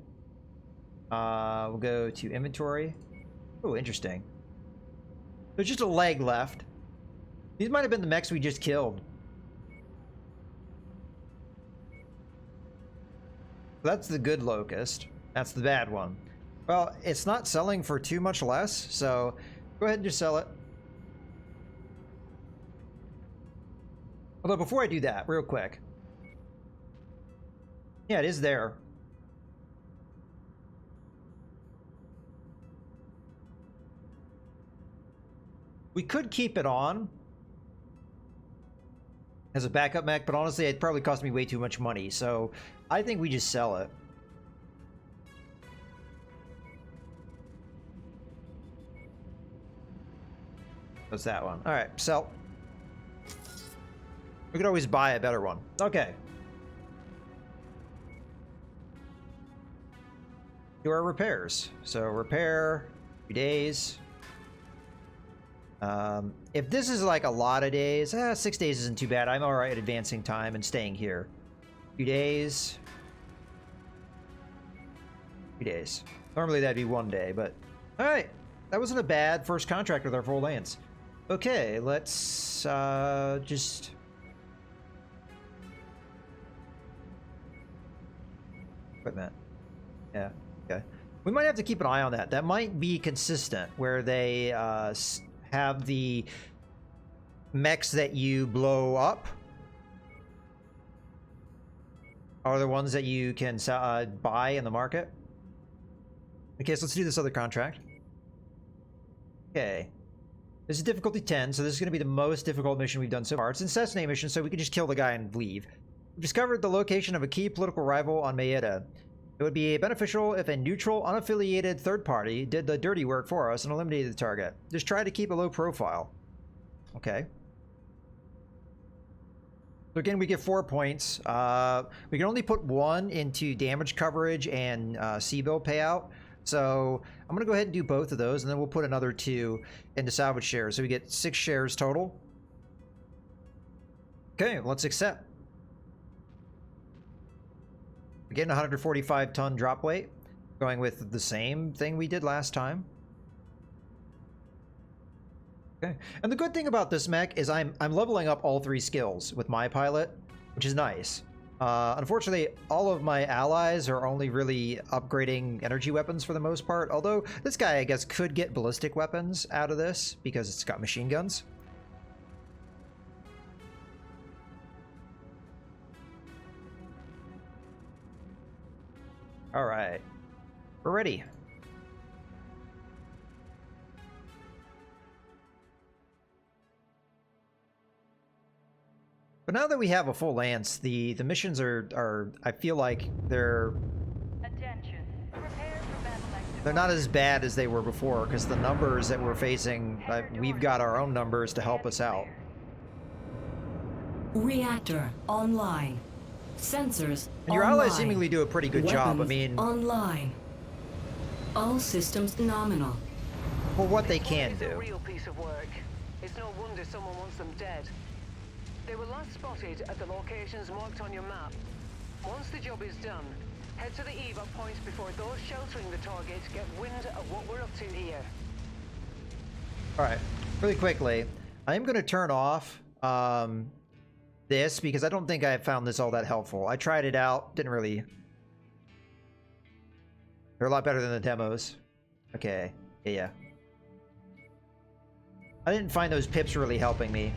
We'll go to inventory. Oh, interesting. There's just a leg left. These might have been the mechs we just killed. That's the good locust. That's the bad one. Well, it's not selling for too much less, so go ahead and just sell it. Although before I do that, real quick. Yeah, it is there. We could keep it on as a backup mech, but honestly, it'd probably cost me way too much money, so I think we just sell it. What's that one? Alright, sell. We could always buy a better one. Okay. Do our repairs. So repair, 2 days. If this is like a lot of days, 6 days isn't too bad. I'm alright advancing time and staying here. 2 days. 2 days. Normally that'd be 1 day, but... Alright. That wasn't a bad first contract with our full lance. Okay, let's just... Equipment. Yeah, okay. We might have to keep an eye on that. That might be consistent, where they have the mechs that you blow up are the ones that you can buy in the market. Okay, so let's do this other contract. Okay. This is difficulty 10, so this is going to be the most difficult mission we've done so far. It's an assassination mission, so we can just kill the guy and leave. We've discovered the location of a key political rival on Maeda. It would be beneficial if a neutral, unaffiliated third party did the dirty work for us and eliminated the target. Just try to keep a low profile. Okay. So again, we get 4 points. We can only put 1 into damage coverage and C-bill payout. So I'm going to go ahead and do both of those, and then we'll put another 2 into salvage shares. So we get 6 shares total. Okay, let's accept. We're getting 145-ton drop weight, going with the same thing we did last time. Okay, and the good thing about this mech is I'm leveling up all 3 skills with my pilot, which is nice. Unfortunately, all of my allies are only really upgrading energy weapons for the most part, although this guy, I guess, could get ballistic weapons out of this because it's got machine guns. All right, we're ready. But now that we have a full lance, the missions are I feel like they're Attention. Prepare for battle activity. they're not as bad as they were before, because the numbers that we're facing, we've got our own numbers to help us out. Reactor online. Sensors And your online. allies seemingly do a pretty good job. I Weapons mean, online. All systems nominal. for what they can It's a do. real piece of work. It's no wonder someone wants them dead. They were last spotted at the locations marked on your map. Once the job is done, head to the evac points before those sheltering the target get wind of what we're up to here. All right, really quickly, I am going to turn off this because I don't think I found this all that helpful. I tried it out, didn't really. They're a lot better than the demos. Okay, yeah. I didn't find those pips really helping me.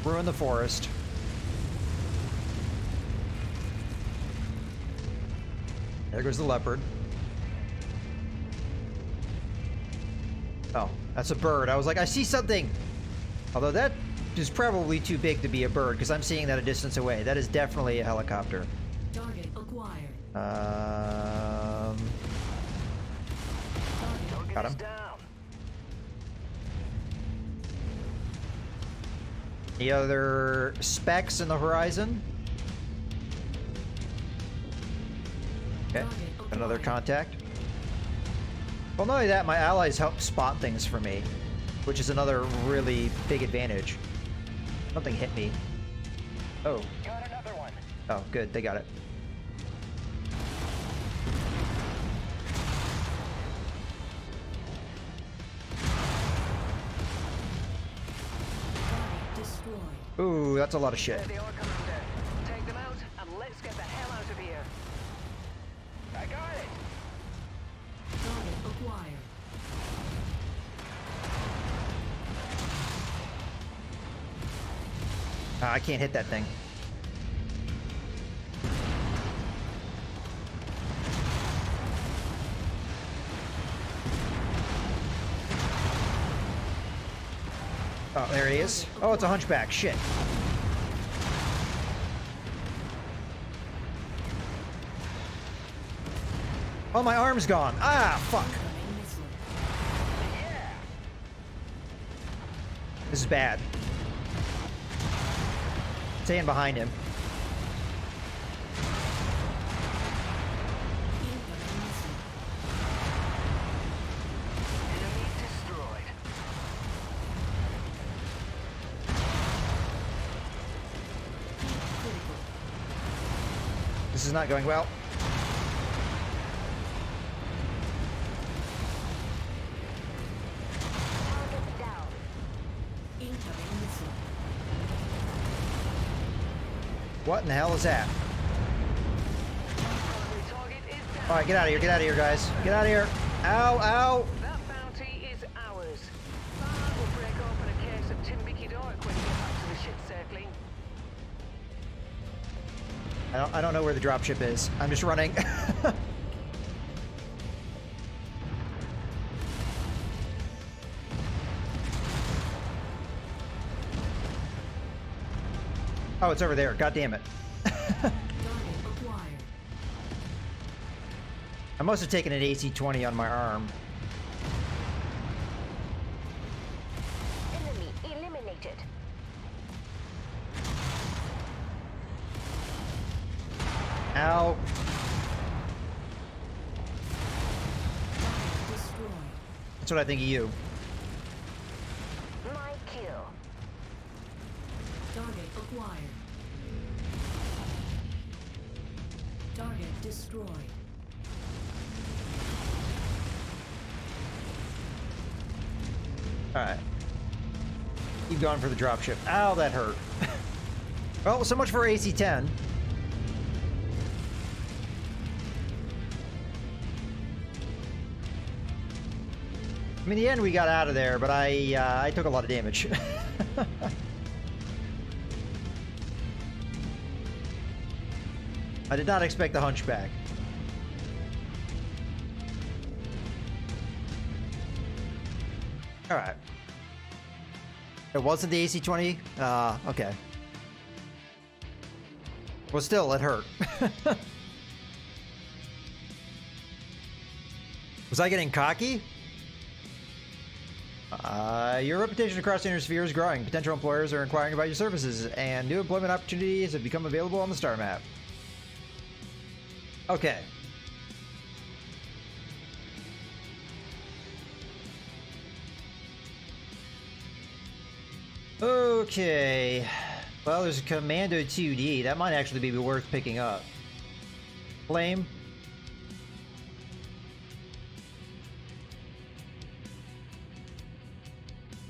Ruin the forest. There goes the leopard. Oh, that's a bird. I was like, I see something! Although that is probably too big to be a bird, because I'm seeing that a distance away. That is definitely a helicopter. Target acquired. Got him. Down. Any other specks in the horizon? Okay, got another contact. Well, not only that, my allies help spot things for me, which is another really big advantage. Something hit me. Oh. Got another one. Oh, good. They got it. Target destroyed. Ooh, that's a lot of shit. There they are, Commander. Take them out and let's get the hell out of here. I got it. Target acquired. I can't hit that thing. Oh, there he is. Oh, it's a hunchback. Shit. Oh, my arm's gone. Ah, fuck. Incoming missile. This is bad. Staying behind him. Incoming missile. Enemy destroyed. Critical. This is not going well. Target down. Incoming missile. What in the hell is that? Primary target is down. All right, get out of here. Get out of here, guys. Get out of here. Ow, ow. That bounty is ours. Farhad will break open a case of Timbiki Dark when we get back to the ship circling. I don't know where the dropship is. I'm just running. Oh, it's over there. God damn it. Target acquired. I must have taken an AC-20 on my arm. Enemy eliminated. Ow. Target destroyed. That's what I think of you. My kill. Target acquired. Target destroyed. Alright. Keep going for the dropship. Ow, that hurt. Well, so much for AC-10. I mean, in the end, we got out of there, but I took a lot of damage. I did not expect the hunchback. All right. It wasn't the AC-20? Okay. Well, still, it hurt. Was I getting cocky? Your reputation across the Intersphere is growing. Potential employers are inquiring about your services, and new employment opportunities have become available on the star map. Okay. Okay. Well, there's a Commando 2D. That might actually be worth picking up. Flame.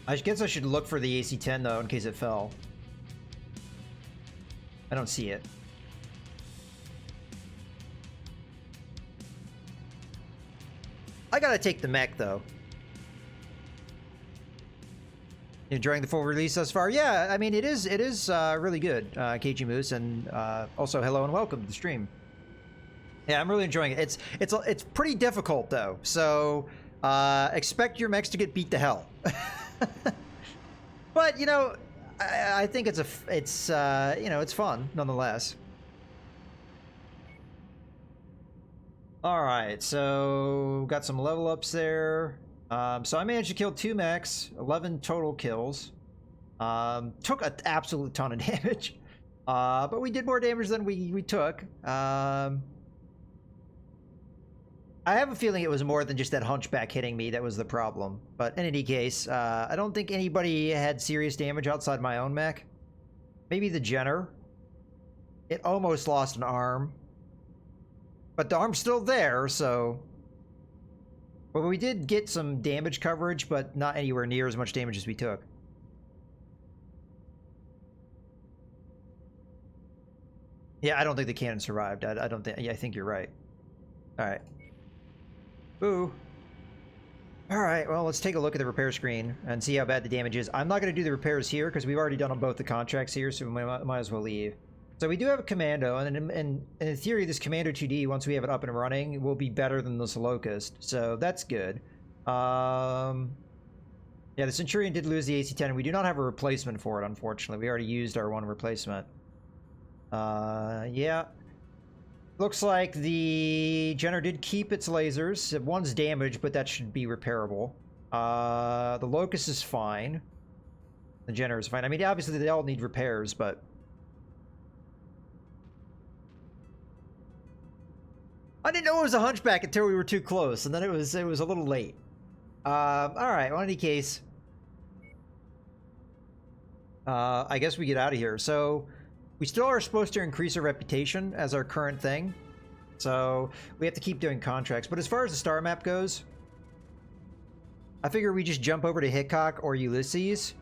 I guess I should look for the AC-10 though, in case it fell. I don't see it. I gotta take the mech though. Enjoying the full release thus far? Yeah, I mean it is really good, KG Moose, and also hello and welcome to the stream. Yeah, I'm really enjoying it. It's pretty difficult though, so expect your mechs to get beat to hell. But you know, I think it's you know, it's fun nonetheless. All right, so got some level ups there. So I managed to kill 2 mechs, 11 total kills. Took an absolute ton of damage, but we did more damage than we took. I have a feeling it was more than just that hunchback hitting me that was the problem. But in any case, I don't think anybody had serious damage outside my own mech. Maybe the Jenner. It almost lost an arm. But the arm's still there, so... Well, we did get some damage coverage, but not anywhere near as much damage as we took. Yeah, I don't think the cannon survived. I don't think... Yeah, I think you're right. Alright. Boo. Alright, well, let's take a look at the repair screen and see how bad the damage is. I'm not going to do the repairs here because we've already done on both the contracts here, so we might as well leave. So we do have a Commando, and in theory, this Commando 2D, once we have it up and running, will be better than this Locust. So that's good. Yeah, the Centurion did lose the AC-10, and we do not have a replacement for it, unfortunately. We already used our one replacement. Yeah. Looks like the Jenner did keep its lasers. One's damaged, but that should be repairable. The Locust is fine. The Jenner is fine. I mean, obviously they all need repairs, but... I didn't know it was a hunchback until we were too close, and then it was a little late. Alright, well, in any case... I guess we get out of here. So... We still are supposed to increase our reputation as our current thing. So we have to keep doing contracts. But as far as the star map goes, I figure we just jump over to Hickok or Ulysses,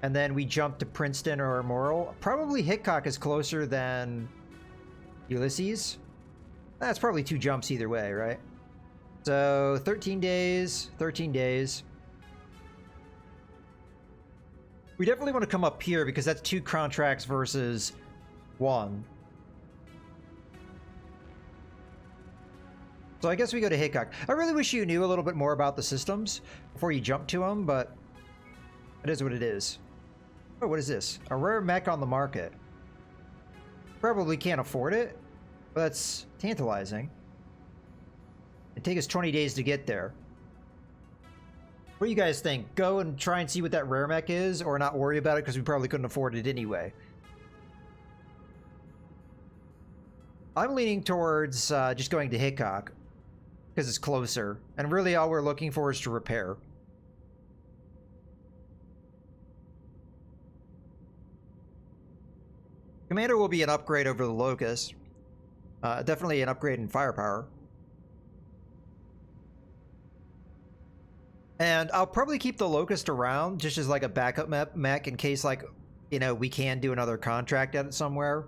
and then we jump to Princeton or Morrill. Probably Hickok is closer than Ulysses. That's probably 2 jumps either way, right? So 13 days, 13 days. We definitely want to come up here because that's 2 contracts versus 1. So I guess we go to Hickok. I really wish you knew a little bit more about the systems before you jump to them, but it is what it is. Oh, what is this? A rare mech on the market. Probably can't afford it, but that's tantalizing. It'd take us 20 days to get there. What do you guys think? Go and try and see what that rare mech is, or not worry about it because we probably couldn't afford it anyway. I'm leaning towards just going to Hickok because it's closer, and really all we're looking for is to repair. Commander will be an upgrade over the Locust. Definitely an upgrade in firepower. And I'll probably keep the Locust around just as like a backup mech in case, like, you know, we can do another contract at it somewhere.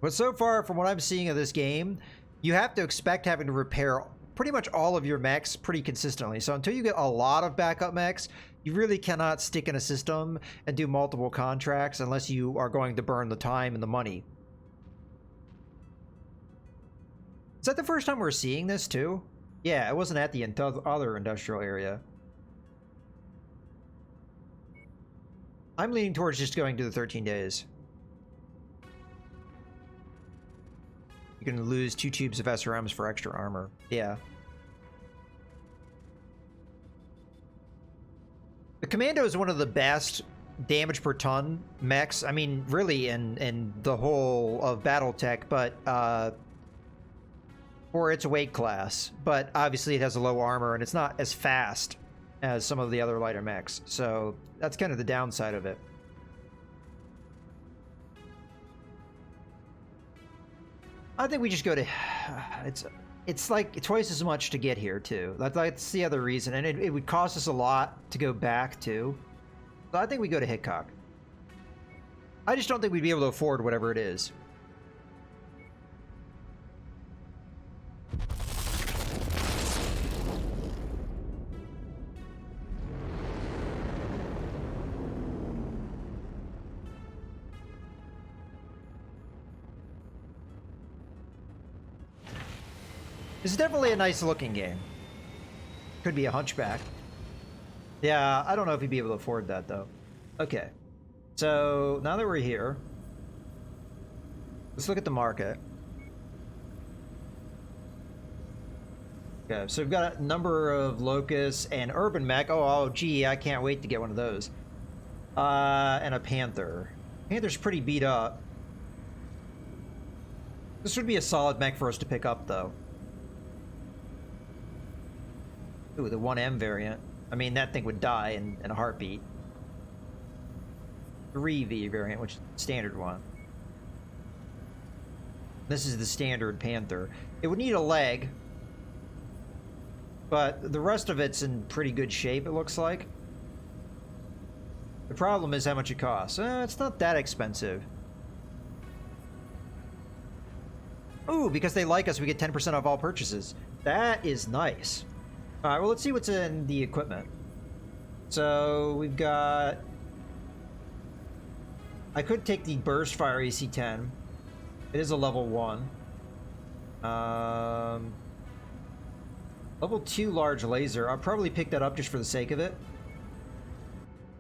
But so far, from what I'm seeing of this game, you have to expect having to repair pretty much all of your mechs pretty consistently. So until you get a lot of backup mechs, you really cannot stick in a system and do multiple contracts unless you are going to burn the time and the money. Is that the first time we're seeing this too? Yeah, it wasn't at the other industrial area. I'm leaning towards just going to the 13 days. You can lose 2 tubes of SRMs for extra armor. Yeah. The Commando is one of the best damage per ton mechs. I mean, really in the whole of BattleTech, but for its weight class. But obviously it has a low armor and it's not as fast as some of the other lighter mechs. So that's kind of the downside of it. I think we just go to... It's like twice as much to get here, too. That's the other reason. And it would cost us a lot to go back, too. So I think we go to Hickok. I just don't think we'd be able to afford whatever it is. This is definitely a nice looking game. Could be a hunchback. Yeah, I don't know if he'd be able to afford that though. Okay. So now that we're here, let's look at the market. Okay, so we've got a number of Locusts and Urban Mech. Oh, gee, I can't wait to get one of those. And a Panther. Panther's pretty beat up. This would be a solid mech for us to pick up though. Ooh, the 1M variant. I mean, that thing would die in a heartbeat. 3V variant, which is the standard one. This is the standard Panther. It would need a leg, but the rest of it's in pretty good shape, it looks like. The problem is how much it costs. It's not that expensive. Ooh, because they like us, we get 10% off all purchases. That is nice. Alright, well, let's see what's in the equipment. So, we've got... I could take the Burst Fire AC-10. It is a level 1. Level 2 Large Laser. I'll probably pick that up just for the sake of it.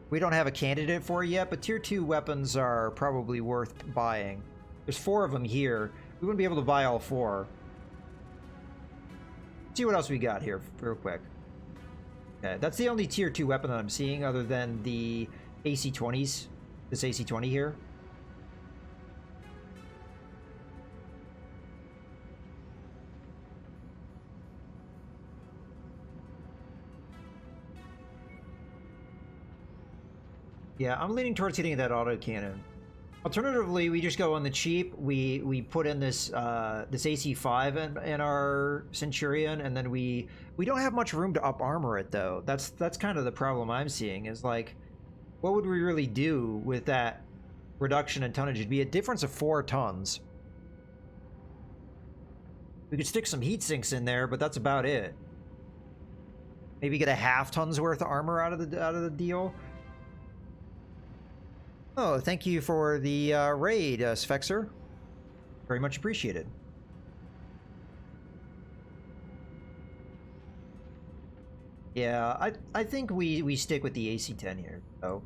We don't have a candidate for it yet, but Tier 2 weapons are probably worth buying. There's 4 of them here. We wouldn't be able to buy all 4. See what else we got here real quick. Okay, that's the only tier 2 weapon that I'm seeing other than the AC-20s. This AC-20 here. Yeah, I'm leaning towards getting that autocannon. Alternatively, we just go on the cheap. We put in this this AC-5 in our Centurion, and then we don't have much room to up armor it though. That's kind of the problem I'm seeing. Is like, what would we really do with that reduction in tonnage? It'd be a difference of 4 tons. We could stick some heat sinks in there, but that's about it. Maybe get a half ton's worth of armor out of the deal. Oh, thank you for the raid, Sfexer. Very much appreciated. Yeah, I think we stick with the AC-10 here. So,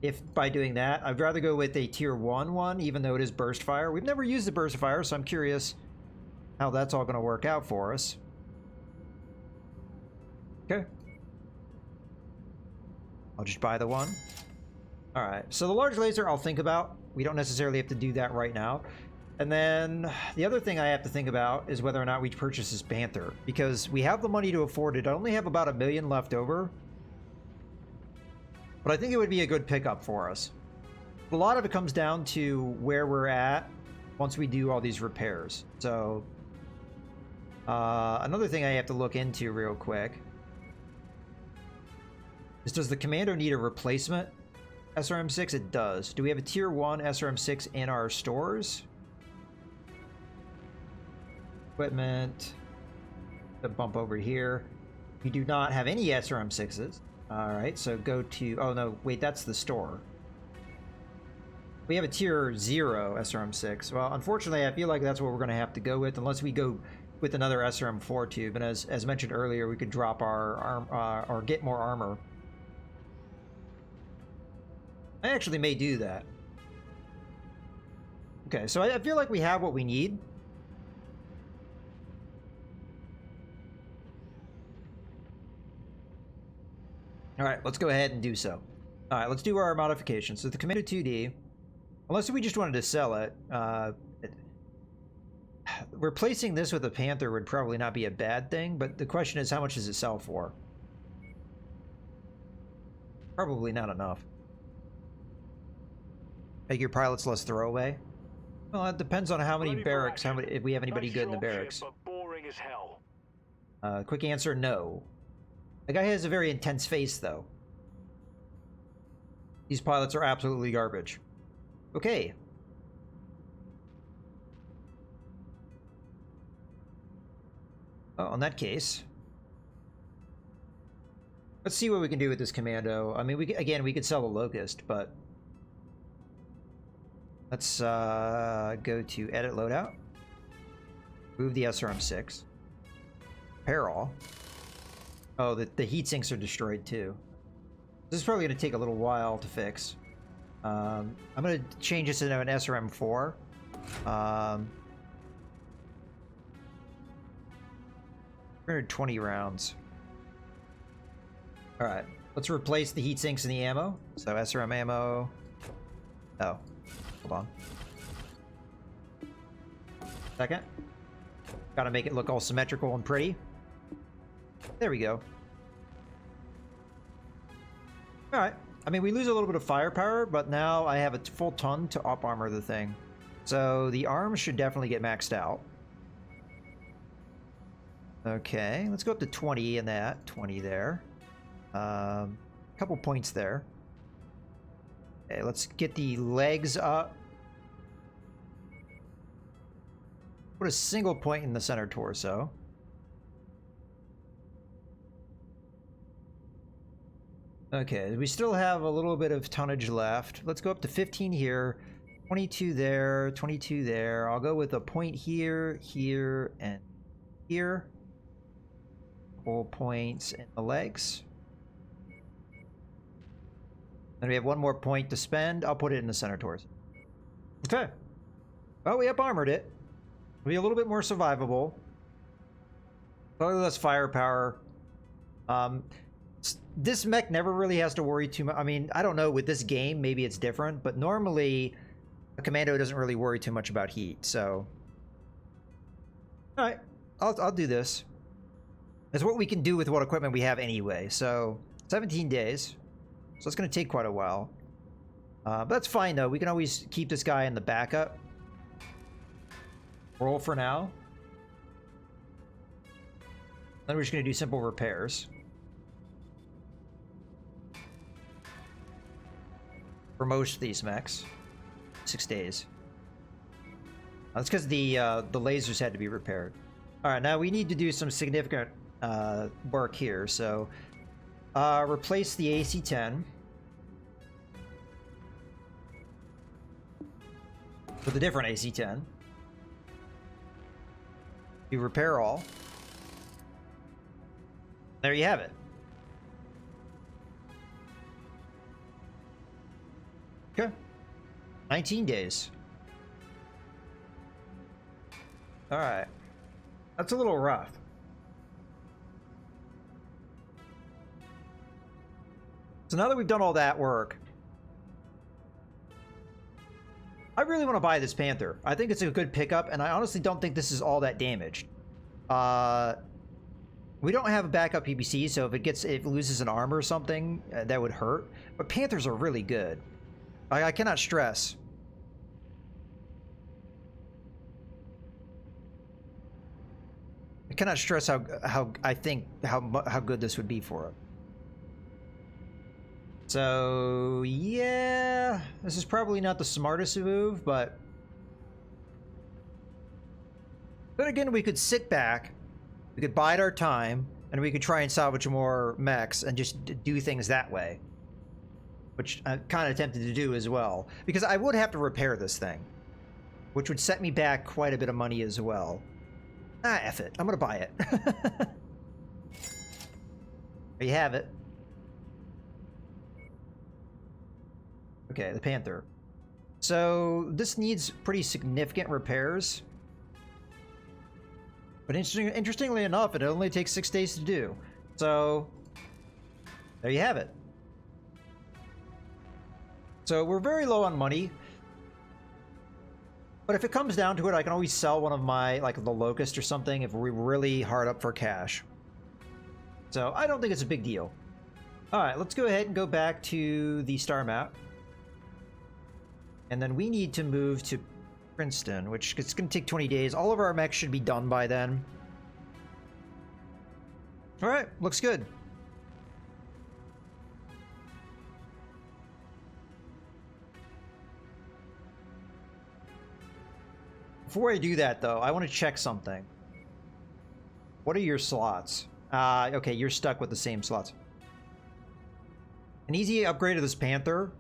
if by doing that, I'd rather go with a tier 1 one, even though it is burst fire. We've never used the burst fire, so I'm curious how that's all going to work out for us. Okay. I'll just buy the one. All right, so the large laser I'll think about. We don't necessarily have to do that right now. And then the other thing I have to think about is whether or not we purchase this Panther, because we have the money to afford it. I only have about $1 million left over, but I think it would be a good pickup for us. A lot of it comes down to where we're at once we do all these repairs. So another thing I have to look into real quick is, does the Commando need a replacement SRM-6? It does. Do we have a tier 1 SRM-6 in our stores? Equipment. The bump over here. We do not have any SRM-6s. Alright, so go to... Oh, no. Wait, that's the store. We have a tier 0 SRM-6. Well, unfortunately, I feel like that's what we're going to have to go with, unless we go with another SRM-4 tube. And as mentioned earlier, we could drop our arm... or get more armor. I actually may do that. Okay, so I feel like we have what we need. Alright, let's go ahead and do so. Alright, let's do our modifications. So the Commando 2D, unless we just wanted to sell it, replacing this with a Panther would probably not be a bad thing, but the question is, how much does it sell for? Probably not enough. Make your pilots less throwaway? Well, it depends on how many barracks, if we have anybody good in the barracks. But boring as hell. Quick answer, no. The guy has a very intense face, though. These pilots are absolutely garbage. Okay. Well, in that case, let's see what we can do with this Commando. I mean, we could sell the Locust, but let's go to Edit Loadout. Move the SRM-6. Repair all. Oh, the heat sinks are destroyed too. This is probably going to take a little while to fix. I'm going to change this into an SRM-4. 320 rounds. Alright, let's replace the heat sinks and the ammo. So SRM ammo. Oh, hold on. Second. Gotta make it look all symmetrical and pretty. There we go. Alright. I mean, we lose a little bit of firepower, but now I have a full ton to up-armor the thing. So the arms should definitely get maxed out. Okay, let's go up to 20 in that. 20 there. Couple points there. Okay, let's get the legs up. Put a single point in the center torso. Okay, we still have a little bit of tonnage left. Let's go up to 15 here, 22 there, 22 there. I'll go with a point here, here, and here. Couple points in the legs. Then we have one more point to spend. I'll put it in the center torso. Okay. Well, we up-armored it. It'll be a little bit more survivable. Probably less firepower. This mech never really has to worry too much. I mean, I don't know, with this game, maybe it's different, but normally a Commando doesn't really worry too much about heat, so... Alright, I'll do this. It's what we can do with what equipment we have anyway, so 17 days. So it's going to take quite a while. But that's fine, though. We can always keep this guy in the backup. Roll for now. Then we're just going to do simple repairs. For most of these mechs. 6 days. That's because the lasers had to be repaired. Alright, now we need to do some significant work here, so... replace the AC-10 with a different AC-10. You repair all. There you have it. Okay. 19 days. All right. That's a little rough. So now that we've done all that work, I really want to buy this Panther. I think it's a good pickup, and I honestly don't think this is all that damaged. We don't have a backup PPC, so if it loses an arm or something, that would hurt. But Panthers are really good. I cannot stress. I cannot stress how good this would be for it. So yeah, this is probably not the smartest move, but then again, we could sit back, we could bide our time, and we could try and salvage more mechs and just do things that way, which I'm kind of tempted to do as well, because I would have to repair this thing, which would set me back quite a bit of money as well. Ah, F it. I'm gonna buy it. There you have it. Okay, the Panther. So this needs pretty significant repairs. But interestingly enough, it only takes 6 days to do. So there you have it. So we're very low on money. But if it comes down to it, I can always sell one of my, like the Locust or something, if we're really hard up for cash. So I don't think it's a big deal. All right, let's go ahead and go back to the star map. And then we need to move to Princeton, which it's going to take 20 days. All of our mechs should be done by then. All right, looks good. Before I do that, though, I want to check something. What are your slots? Okay, you're stuck with the same slots. An easy upgrade of this Panther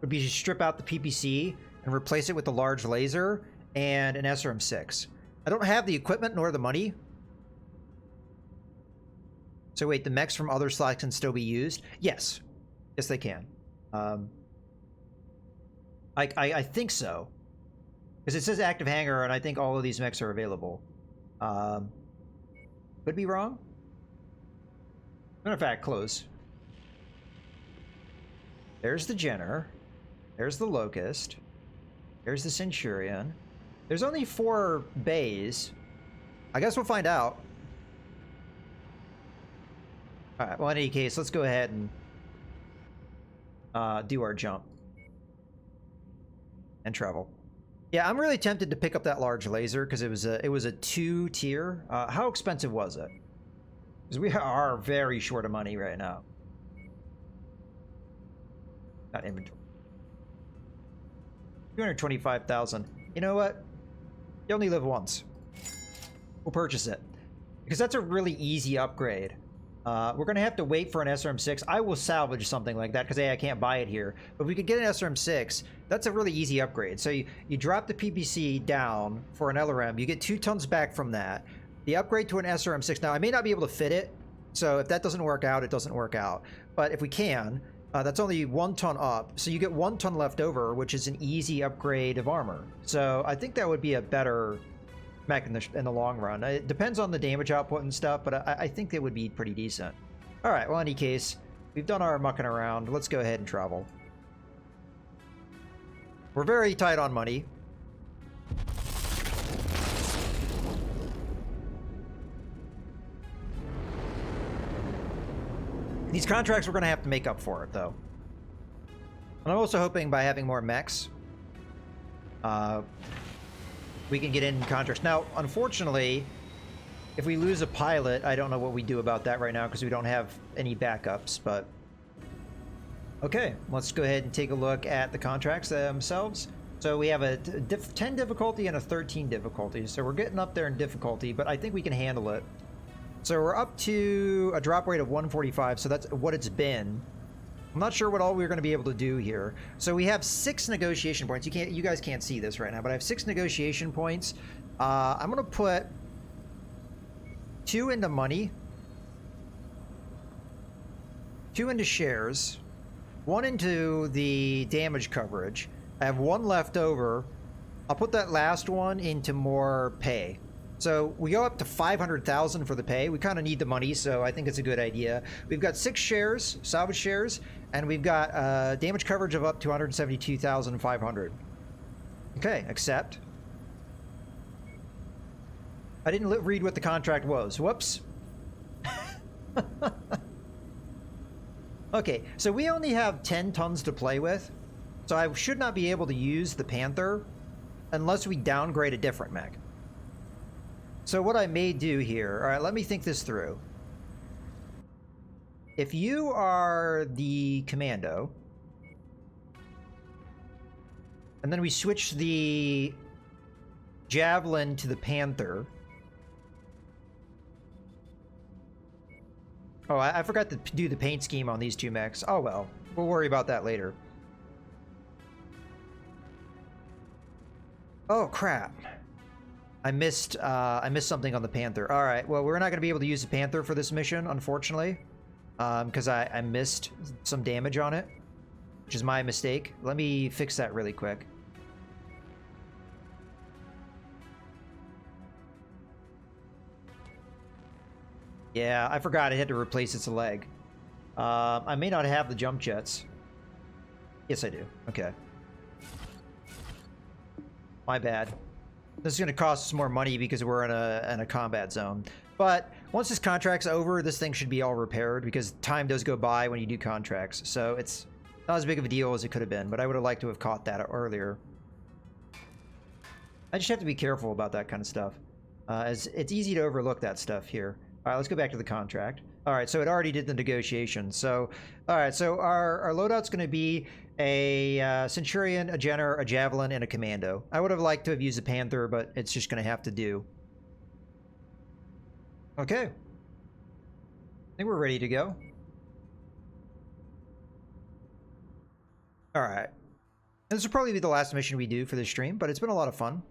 would be to strip out the PPC and replace it with the large laser and an SRM-6. I don't have the equipment nor the money. So wait, the mechs from other slots can still be used? Yes. Yes, they can. I think so. Because it says active hangar, and I think all of these mechs are available. Could be wrong. Matter of fact, close. There's the Jenner. There's the Locust. There's the Centurion. There's only 4 bays. I guess we'll find out. Alright, well in any case, let's go ahead and do our jump. And travel. Yeah, I'm really tempted to pick up that large laser because it was a 2-tier. How expensive was it? Because we are very short of money right now. Not inventory. 225,000. You know what? You only live once. We'll purchase it. Because that's a really easy upgrade. We're going to have to wait for an SRM-6. I will salvage something like that because, hey, I can't buy it here. But if we could get an SRM-6, that's a really easy upgrade. So you drop the PPC down for an LRM. You get 2 tons back from that. The upgrade to an SRM-6. Now, I may not be able to fit it. So if that doesn't work out, it doesn't work out. But if we can, that's only 1 ton up. So you get 1 ton left over, which is an easy upgrade of armor. So I think that would be a better mech in the long run. It depends on the damage output and stuff, but I think it would be pretty decent. All right, well, in any case, we've done our mucking around. Let's go ahead and travel. We're very tight on money. These contracts, we're going to have to make up for it, though. And I'm also hoping by having more mechs, we can get in contracts. Now, unfortunately, if we lose a pilot, I don't know what we do about that right now because we don't have any backups, but... Okay, let's go ahead and take a look at the contracts themselves. So we have a 10 difficulty and a 13 difficulty, so we're getting up there in difficulty, but I think we can handle it. So we're up to a drop rate of 145, so that's what it's been. I'm not sure what all we're going to be able to do here. So we have 6 negotiation points. You guys can't see this right now, but I have 6 negotiation points. I'm going to put 2 into money. 2 into shares, 1 into the damage coverage. I have 1 left over. I'll put that last one into more pay. So we go up to 500,000 for the pay. We kind of need the money, so I think it's a good idea. We've got 6 shares, salvage shares, and we've got damage coverage of up to 172,500. Okay, accept. I didn't read what the contract was. Whoops. Okay, so we only have 10 tons to play with, so I should not be able to use the Panther unless we downgrade a different mech. So what I may do here, all right, let me think this through. If you are the Commando, and then we switch the Javelin to the Panther. Oh, I forgot to do the paint scheme on these 2 mechs. Oh well, we'll worry about that later. Oh crap. I missed something on the Panther. All right, well, we're not going to be able to use the Panther for this mission, unfortunately, because I missed some damage on it, which is my mistake. Let me fix that really quick. Yeah, I forgot I had to replace its leg. I may not have the jump jets. Yes, I do. Okay. My bad. This is going to cost us more money because we're in a combat zone. But once this contract's over, this thing should be all repaired because time does go by when you do contracts. So it's not as big of a deal as it could have been, but I would have liked to have caught that earlier. I just have to be careful about that kind of stuff. As it's easy to overlook that stuff here. All right, let's go back to the contract. All right, so it already did the negotiation. So, all right, so our loadout's going to be a Centurion, a Jenner, a Javelin, and a Commando. I would have liked to have used a Panther, but it's just going to have to do. Okay. I think we're ready to go. All right. This will probably be the last mission we do for this stream, but it's been a lot of fun.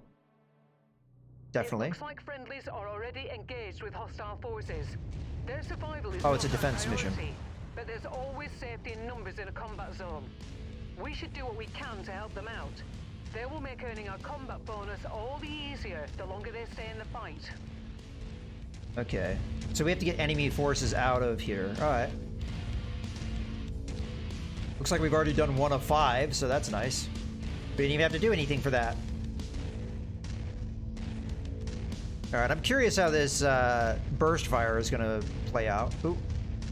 Definitely. It looks like friendlies are already engaged with hostile forces. Their survival is Oh, it's a not our defense mission. priority, but there's always safety in numbers in a combat zone. We should do what we can to help them out. They will make earning our combat bonus all the easier the longer they stay in the fight. Okay. So we have to get enemy forces out of here. All right. Looks like we've already done 1 of 5, so that's nice. We didn't even have to do anything for that. All right, I'm curious how this burst fire is going to play out. Ooh,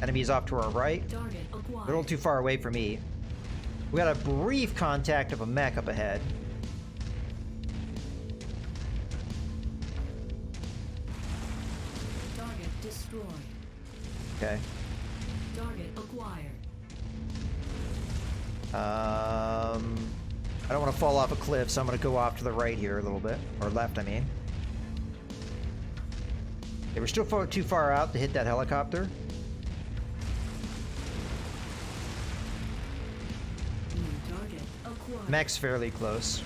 enemies off to our right. Target They're a acquired. little too far away from me. We got a brief contact of a mech up ahead. Target destroyed. Okay. Target acquired. I don't want to fall off a cliff, so I'm going to go off to the right here a little bit. Or left, I mean. Okay, we're still too far out to hit that helicopter. New target acquired. Mech's fairly close.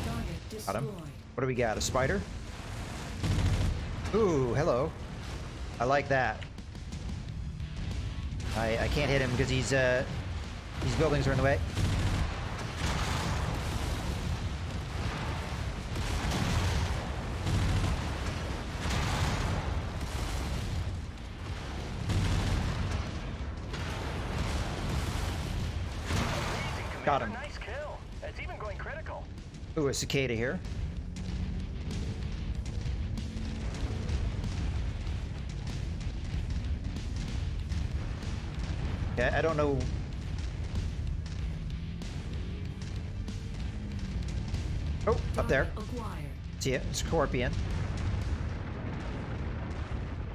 Target Got him. destroyed. What do we got? A spider? Ooh, hello. I like that. I can't hit him because these buildings are in the way. Got him. Nice kill. It's even going critical. Ooh, a cicada here. Okay, I don't know. Oh, up there. Acquired. See it? Scorpion.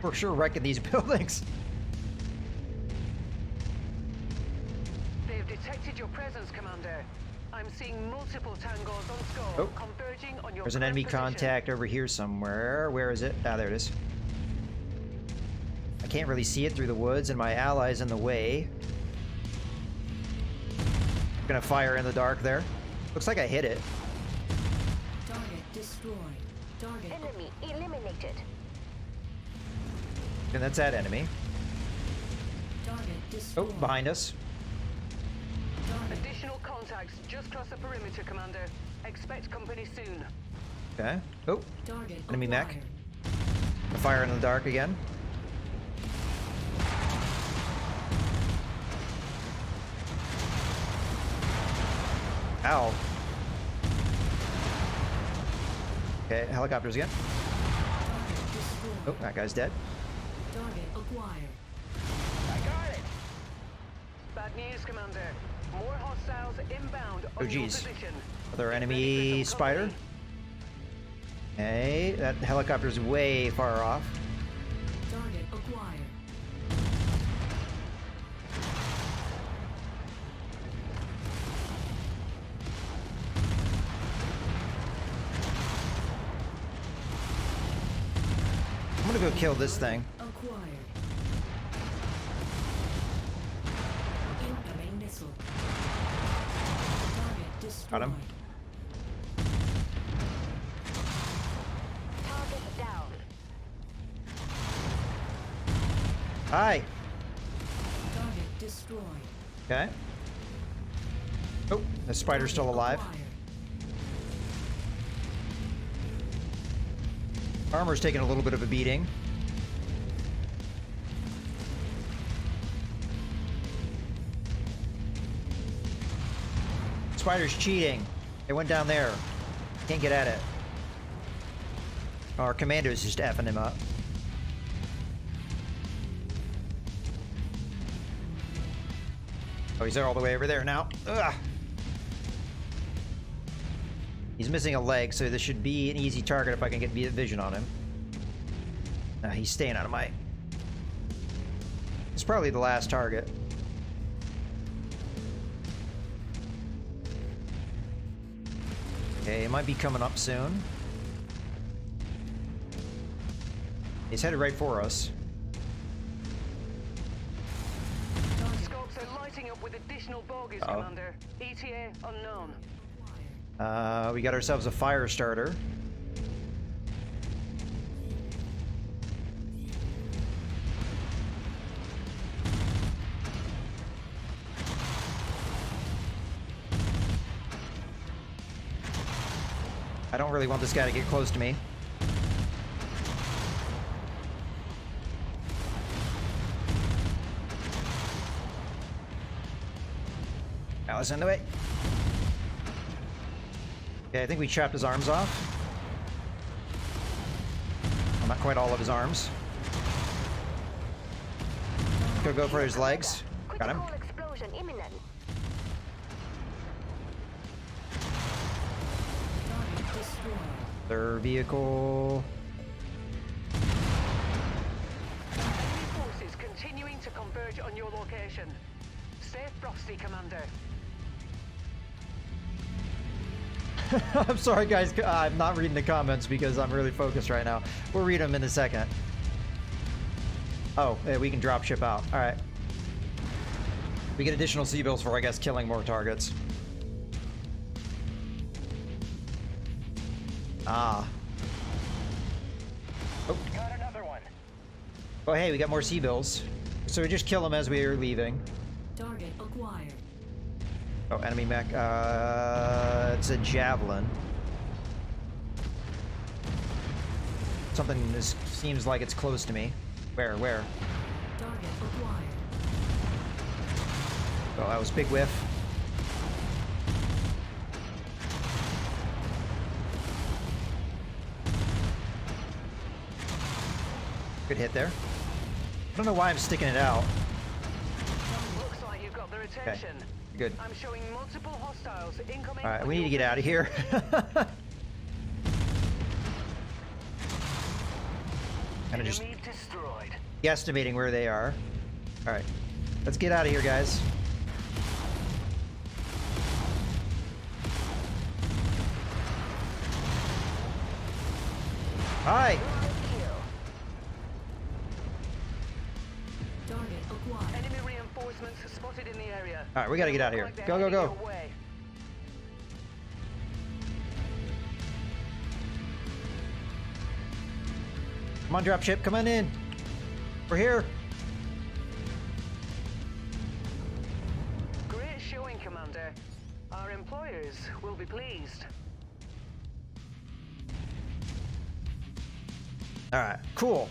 We're sure wrecking these buildings. They've detected your presence, Commander. I'm seeing multiple tangos on Skull, Oh. converging on your There's an current enemy position. contact over here somewhere. Where is it? Ah, there it is. I can't really see it through the woods, and my ally's in the way. I'm gonna fire in the dark there. Looks like I hit it. Target destroyed. Target. Enemy eliminated. And that's that enemy. Target Oh, destroyed. behind us. Target. Additional contacts just cross the perimeter, Commander. Expect company soon. Okay. Oh, Target enemy mech. acquired. A fire in the dark again. Ow. Okay, helicopters again. Target destroyed. Oh, that guy's dead. Target acquired. I got it. Bad news, Commander. More hostiles inbound Oh, on your geez. position. Other Get ready enemy for some spider. company. Hey, that helicopter's way far off. Target acquired. I'm gonna go kill this thing. Acquired. Incoming missile. Target destroyed. Got him. Target down. Hi. Target destroyed. Okay. Oh, the spider's still alive. Acquired. Armor's taking a little bit of a beating. Spider's cheating. It went down there. Can't get at it. Our commander's just effing him up. Oh, he's there all the way over there now. Ugh. He's missing a leg, so this should be an easy target if I can get vision on him. He's staying out of my... It's probably the last target. Okay, it might be coming up soon. He's headed right for us. Scopes are lighting up with additional bogies, Uh-oh. Commander. ETA unknown. We got ourselves a fire starter. I don't really want this guy to get close to me. Alice in the way. Okay, I think we chopped his arms off. Well, not quite all of his arms. Go for his legs. Got him. Critical explosion imminent. Target destroyed. Their vehicle. Enemy forces continuing to converge on your location. Stay frosty, Commander. I'm sorry, guys. I'm not reading the comments because I'm really focused right now. We'll read them in a second. Oh, yeah, we can drop ship out. All right. We get additional C-bills for, I guess, killing more targets. Ah. Oh. Got another one. Oh, hey, we got more C-bills. So we just kill them as we are leaving. Target acquired. Oh, enemy mech. It's a javelin. Something seems like it's close to me. Where? Target acquired. Oh, that was a big whiff. Good hit there. I don't know why I'm sticking it out. Looks like you've got their attention. Good. I'm showing multiple hostiles incoming. All right, on we need to your get out of here. Kind of just Enemy destroyed. guesstimating where they are. All right, let's get out of here, guys. Hi. Target acquired. Enemy reinforcements spotted in the area. All right, we gotta get out of here. Look like Go, they're go, heading go. your way. Come on, dropship, come on in. We're here. Great showing, Commander. Our employers will be pleased. All right, cool.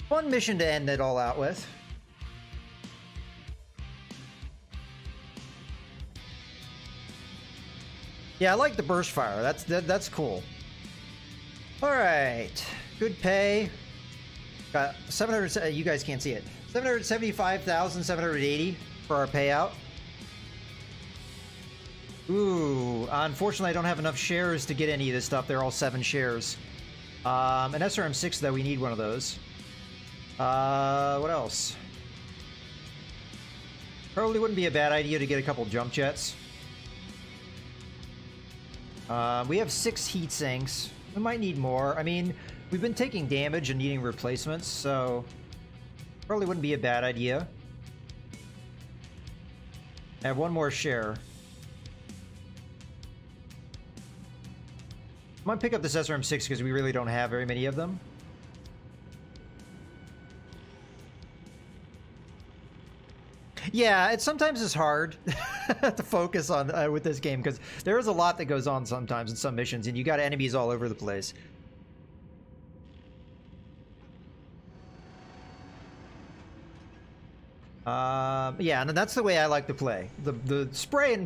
Fun mission to end it all out with. Yeah, I like the burst fire. That's cool. All right, good pay. Got 700. You guys can't see it. 775,780 for our payout. Ooh, unfortunately, I don't have enough shares to get any of this stuff. They're all 7 shares. An SRM6 though, we need one of those. What else? Probably wouldn't be a bad idea to get a couple jump jets. We have 6 heat sinks. We might need more. I mean, we've been taking damage and needing replacements, so probably wouldn't be a bad idea. I have 1 more share. I might pick up this SRM6 because we really don't have very many of them. Yeah, sometimes it's hard to focus on with this game because there is a lot that goes on sometimes in some missions, and you got enemies all over the place. Yeah, and that's the way I like to play. The spray and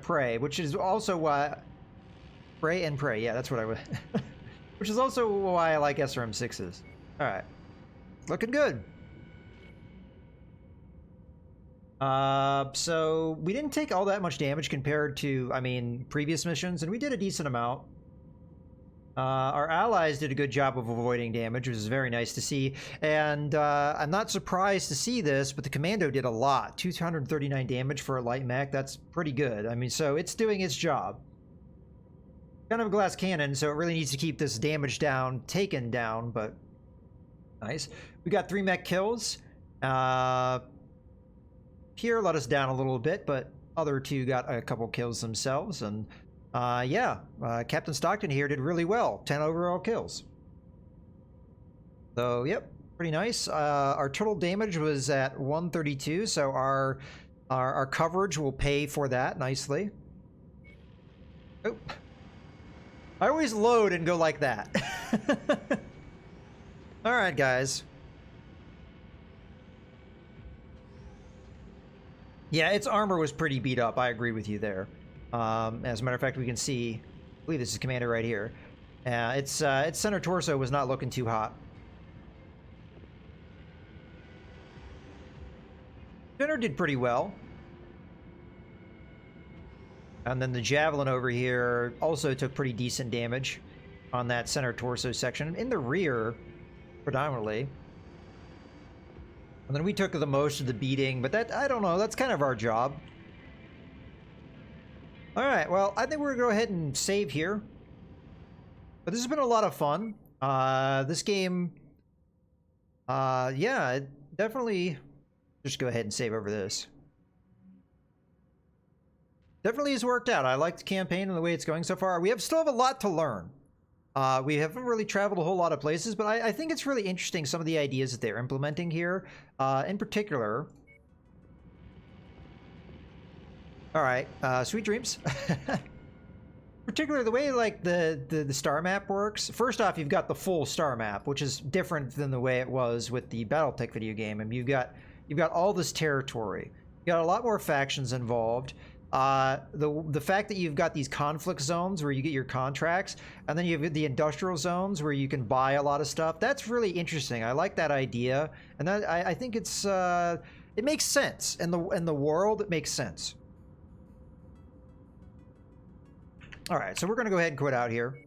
pray, which is also why spray and pray. Yeah, that's what I would. Which is also why I like SRM6s. All right, looking good. So we didn't take all that much damage compared to, I mean, previous missions, and we did a decent amount. Our allies did a good job of avoiding damage, which is very nice to see. And I'm not surprised to see this, but the Commando did a lot. 239 damage for a light mech. That's pretty good. I mean, so it's doing its job. Kind of a glass cannon, so it really needs to keep this damage down, taken down, but nice. We got 3 mech kills. Pierre let us down a little bit, but other 2 got a couple kills themselves, and yeah, Captain Stockton here did really well. 10 overall kills. So, yep, pretty nice. Our total damage was at 132, so our coverage will pay for that nicely. Oh. I always load and go like that. All right, guys. Yeah, its armor was pretty beat up. I agree with you there. As a matter of fact, we can see, I believe this is Commander right here. Its center torso was not looking too hot. Gunner did pretty well. And then the Javelin over here also took pretty decent damage on that center torso section. In the rear, predominantly. And then we took the most of the beating, but that, I don't know, that's kind of our job. Alright, well, I think we're going to go ahead and save here. But this has been a lot of fun. This game, yeah, it definitely, just go ahead and save over this. Definitely has worked out. I like the campaign and the way it's going so far. We still have a lot to learn. We haven't really traveled a whole lot of places, but I think it's really interesting, some of the ideas that they're implementing here. In particular... Alright, sweet dreams. Particularly the way like the star map works. First off, you've got the full star map, which is different than the way it was with the BattleTech video game. And you've got all this territory. You got a lot more factions involved. The fact that you've got these conflict zones where you get your contracts, and then you have the industrial zones where you can buy a lot of stuff. That's really interesting. I like that idea, and that I think it makes sense in the world. It makes sense. All right, so we're gonna go ahead and quit out here.